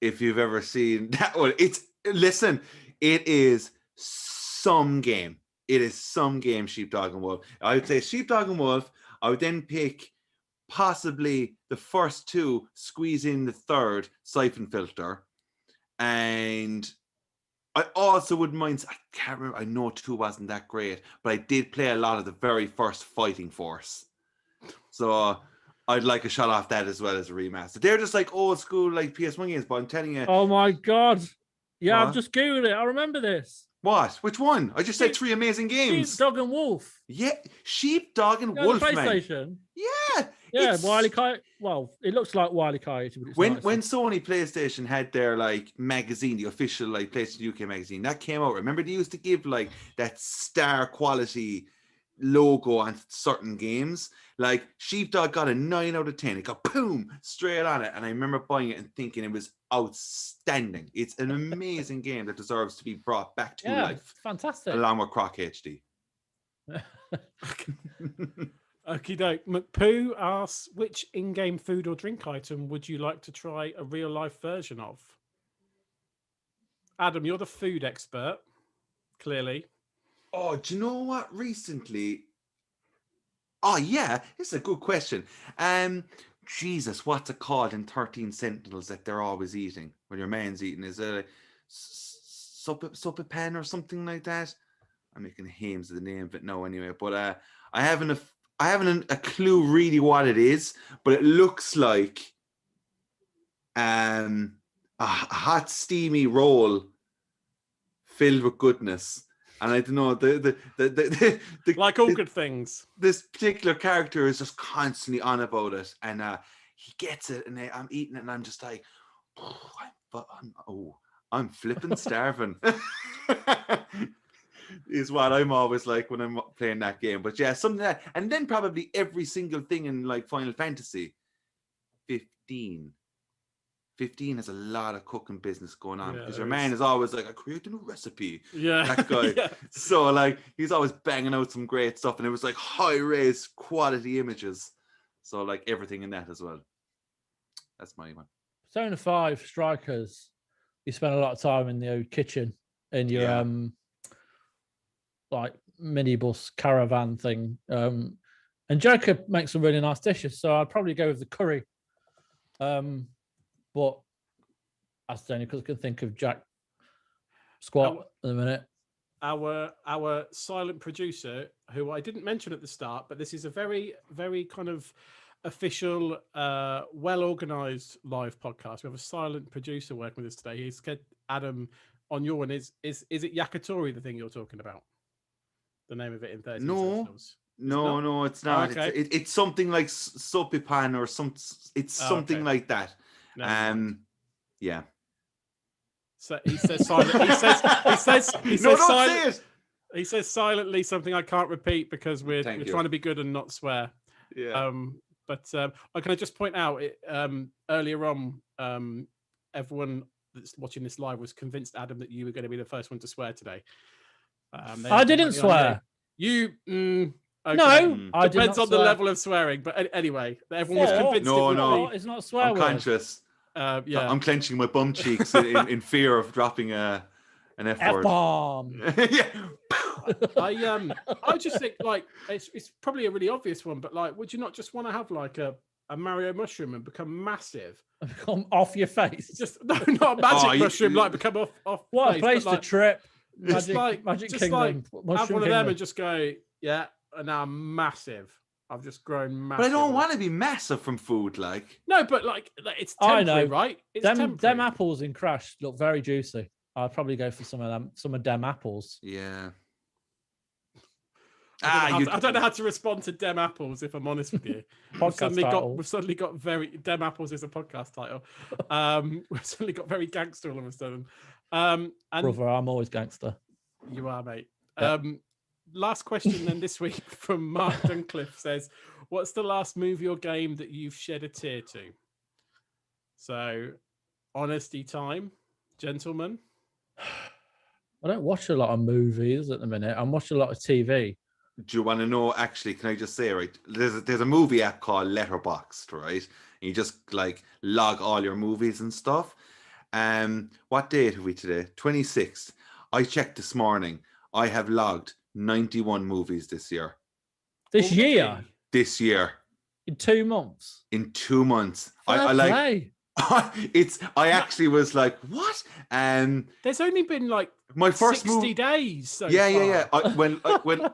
If you've ever seen that one, it is some game. It is some game, Sheepdog and Wolf. I would say Sheepdog and Wolf. I would then pick possibly the first two, squeeze in the third, Siphon Filter. And I also wouldn't mind, I can't remember, I know 2 wasn't that great, but I did play a lot of the very first Fighting Force. So I'd like a shot off that as well as a remaster. They're just like old school, like PS1 games, but I'm telling you. Oh my God. Yeah, I've just Googled it. I remember this. What? Which one? I just said 3 amazing games. Sheepdog and Wolf. Yeah, Sheepdog and Wolf, PlayStation. Man. Yeah. Yeah, Wile E. Coyote. Well, it looks like Wile E. Coyote. But when Sony PlayStation had their like magazine, the official like PlayStation UK magazine, that came out. Remember they used to give like that star quality logo on certain games. Like Sheepdog got a 9 out of 10. It got boom straight on it, and I remember buying it and thinking it was outstanding. It's an amazing game that deserves to be brought back to life. Fantastic. Along with Croc HD. Okie doke. McPoo asks, which in-game food or drink item would you like to try a real-life version of? Adam, you're the food expert, clearly. Oh, do you know what? Recently, oh yeah, this is a good question. Jesus, what's it called in 13 Sentinels that they're always eating when your man's eating? Is it a supper pan or something like that? I'm making hames of the name of it now anyway, but I haven't a clue really what it is, but it looks like a hot steamy roll filled with goodness. And I don't know, the like all good things. This particular character is just constantly on about it, and he gets it, and I'm eating it, and I'm just like, I'm flipping starving. Is what I'm always like when I'm playing that game. But yeah, something like that, and then probably every single thing in like Final Fantasy 15 has a lot of cooking business going on, because your man is always like, I created a recipe. Yeah. That guy. Yeah. So like he's always banging out some great stuff, and it was like high res quality images. So like everything in that as well. That's my one. Persona 5 Strikers. You spend a lot of time in the kitchen in your like minibus caravan thing. And Joker makes some really nice dishes, so I'd probably go with the curry. But that's only because I can think of Jack Squat at the minute. Our silent producer, who I didn't mention at the start, but this is a very, very kind of official, well-organized live podcast. We have a silent producer working with us today. He's Adam on your one. Is it Yakitori, the thing you're talking about? The name of it in 30 seconds. No, it's not. Okay. It's something like Sopipan or some. It's something like that. Yeah. So he says silently. He says silently something I can't repeat because we're trying to be good and not swear. Yeah. But can I just point out earlier on, everyone that's watching this live was convinced, Adam, that you were going to be the first one to swear today. I didn't swear. You. Okay. No, I depends on the level of swearing. But anyway, everyone was convinced. No, it's not a swear word. I'm conscious. Yeah, I'm clenching my bum cheeks in fear of dropping an F-word. F-bomb. Yeah. I just think like it's probably a really obvious one, but like, would you not just want to have like a Mario mushroom and become massive? Become off your face. Just not a magic mushroom, like become off. What face, a place like, to trip. Magic Kingdom. Like, have one of them and just go, yeah, and now I'm massive. I've just grown massive. But I don't want to be massive from food, like. No, but like it's temporary, right? It's them apples in Crash look very juicy. I'd probably go for some of them apples. Yeah. I don't know how to respond to Dem Apples, if I'm honest with you. We've suddenly got very Dem Apples is a podcast title. We've suddenly got very gangster all of a sudden. And brother, I'm always gangster. You are, mate. Yeah. Last question then this week from Mark Duncliffe says, what's the last movie or game that you've shed a tear to? So, honesty time, gentlemen. I don't watch a lot of movies at the minute. I'm watching a lot of TV. Do you want to know, actually, can I just say, right, there's a movie app called Letterboxd, right? And you just like log all your movies and stuff. What date have we today? 26th. I checked this morning. I have logged 91 movies this year. This year? This year. In 2 months? In 2 months. I like... I actually was like, what? There's only been like my first 60 days. So yeah. When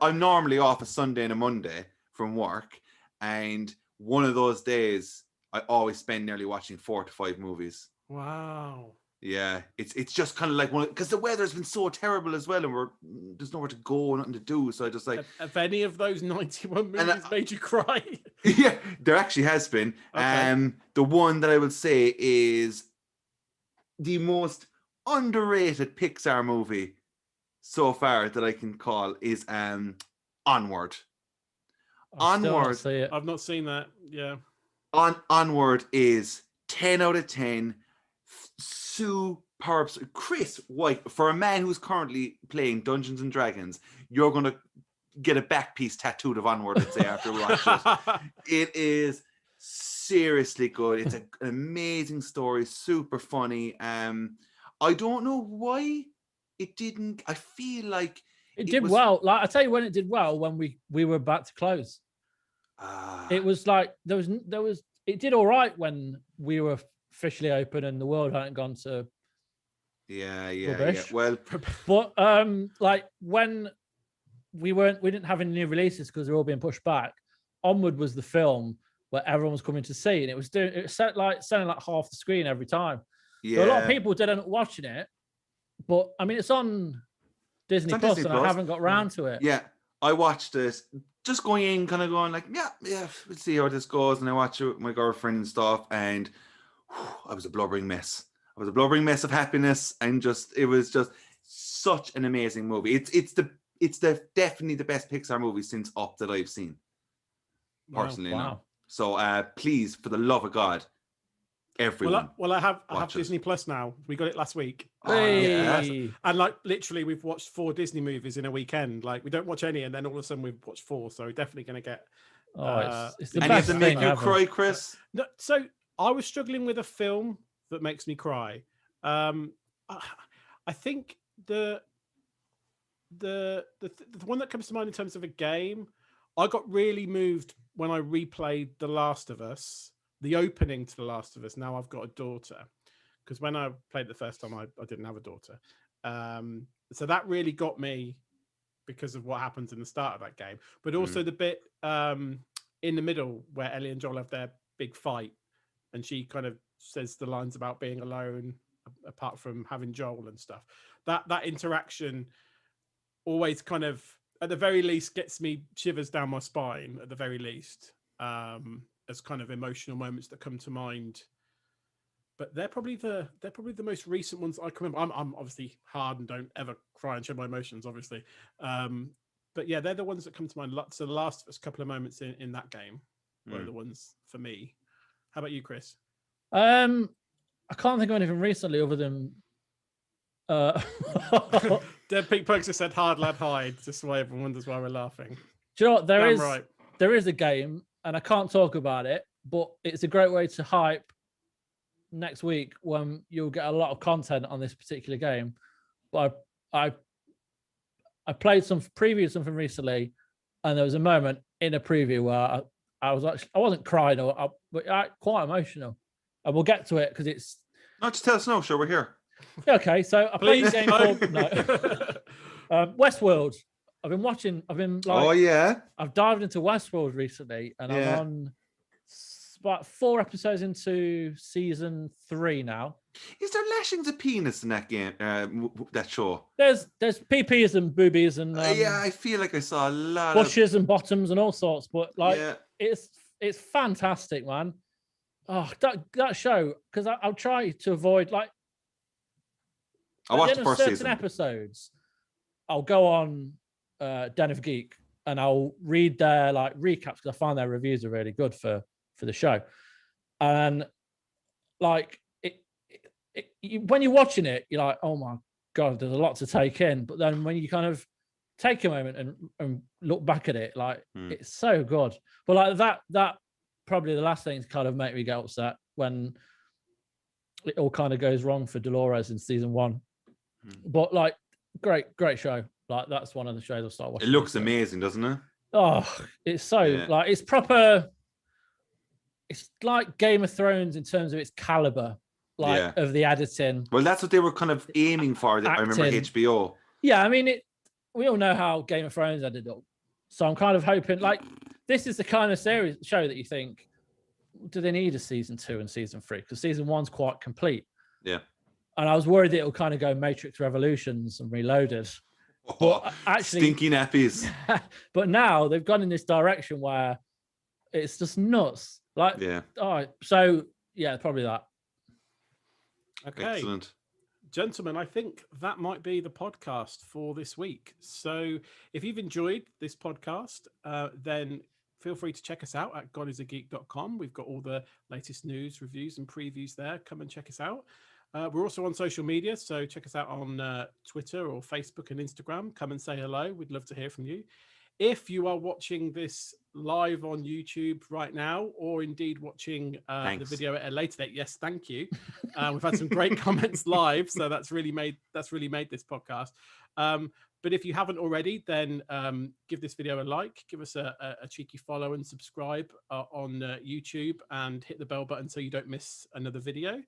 I'm normally off a Sunday and a Monday from work, and one of those days I always spend nearly watching 4 to 5 movies. Wow. Yeah, it's just kind of like one, because the weather's been so terrible as well, and there's nowhere to go, nothing to do. So I just like. Have any of those 91 movies made you cry? Yeah, there actually has been. Okay. The one that I would say is the most underrated Pixar movie so far that I can call is Onward. Onward. I've not seen that. Yeah. Onward is 10 out of 10. Superb. Chris White, for a man who's currently playing Dungeons and Dragons, you're going to get a back piece tattooed of Onward, I'd say, after watching it. It is seriously good. It's an amazing story, super funny. I don't know why it didn't. I feel like it did well. Like I tell you when it did well, when we were about to close. It was like there was. It did all right when we were officially open and the world hadn't gone to yeah. Well, but like when we didn't have any new releases because they're all being pushed back. Onward was the film where everyone was coming to see, and it was selling like half the screen every time. Yeah, so a lot of people didn't watching it, but I mean it's on Disney Plus, and I haven't got round to it. Yeah, I watched this. Just going in, kind of going like, yeah, we'll see how this goes. And I watch it with my girlfriend and stuff, and I was a blubbering mess. I was a blubbering mess of happiness, and it was just such an amazing movie. It's definitely the best Pixar movie since Up that I've seen. Personally, wow. So please, for the love of God, everyone. Well, I have Disney Plus now. We got it last week. Hey. And like literally, we've watched 4 Disney movies in a weekend. Like we don't watch any, and then all of a sudden we've watched 4. So we're definitely going to get It's the Any best of them make thing you ever. cry, Chris? No, so I was struggling with a film that makes me cry. I think the one that comes to mind in terms of a game, I got really moved when I replayed The Last of Us, the opening to The Last of Us. Now I've got a daughter, because when I played it the first time, I didn't have a daughter. So that really got me because of what happens in the start of that game, but also the bit in the middle where Ellie and Joel have their big fight, and she kind of says the lines about being alone, apart from having Joel and stuff. That interaction always kind of, at the very least, gets me shivers down my spine. At the very least, as kind of emotional moments that come to mind. But they're probably the most recent ones I can remember. I'm obviously hard and don't ever cry and show my emotions, obviously. But yeah, they're the ones that come to mind. So the last couple of moments in that game were the ones for me. How about you, Chris? I can't think of anything recently other than Dead Pete Pokes has said Hard Lad Hyde, just so everyone wonders why we're laughing. Do you know what? Right. There is a game, and I can't talk about it, but it's a great way to hype next week when you'll get a lot of content on this particular game. But I played some preview something recently, and there was a moment in a preview where I wasn't crying, but quite emotional. And we'll get to it because it's. No, just tell us no. Sure, we're here. Okay, so I played a game called Westworld. I've been Oh yeah. I've dived into Westworld recently, and I'm on about 4 episodes into season 3 now. Is there lashings of penis in that game? That show? There's PPs and boobies and yeah, I feel like I saw a lot bushes and bottoms and all sorts, but it's fantastic, man. Oh, that show, because I'll try to avoid, like, I watched the first season. Episodes, I'll go on Den of Geek and I'll read their recaps, because I find their reviews are really good for the show. And like when you're watching it, you're like, oh my god, there's a lot to take in. But then when you kind of take a moment and look back at it, like it's so good. But like that probably the last thing to kind of make me get upset when it all kind of goes wrong for Dolores in season 1. But like great show. Like that's one of the shows I'll start watching. It looks amazing, doesn't it? Oh, it's so like it's proper. It's like Game of Thrones in terms of its caliber, of the editing. Well, that's what they were kind of aiming for. I remember HBO. Yeah, I mean, we all know how Game of Thrones ended up, so I'm kind of hoping like this is the kind of show that you think, do they need a season 2 and season 3? Because season 1's quite complete. Yeah. And I was worried that it'll kind of go Matrix Revolutions and Reloaded. But actually, stinky nappies. But now they've gone in this direction where it's just nuts. Like, so probably that. Okay. Excellent. Gentlemen, I think that might be the podcast for this week. So if you've enjoyed this podcast, then feel free to check us out at godisageek.com. We've got all the latest news, reviews, and previews there. Come and check us out. We're also on social media, so check us out on Twitter or Facebook and Instagram. Come and say hello. We'd love to hear from you. If you are watching this live on YouTube right now, or indeed watching the video at a later date, yes, thank you. We've had some great comments live, so that's really made this podcast. But if you haven't already, then give this video a like, give us a cheeky follow and subscribe on YouTube, and hit the bell button so you don't miss another video.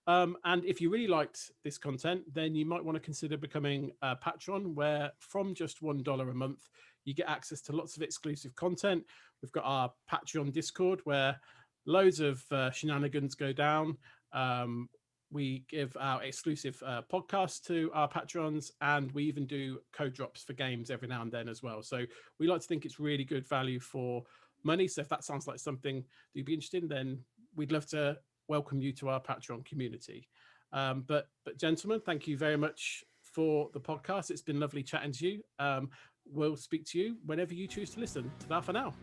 And if you really liked this content, then you might want to consider becoming a patron, where from just $1 a month, you get access to lots of exclusive content. We've got our Patreon Discord, where loads of shenanigans go down. We give our exclusive podcasts to our patrons, and we even do code drops for games every now and then as well. So we like to think it's really good value for money. So if that sounds like something that you'd be interested in, then we'd love to welcome you to our Patreon community. But gentlemen, thank you very much for the podcast. It's been lovely chatting to you. We'll speak to you whenever you choose to listen. Ta-da for now.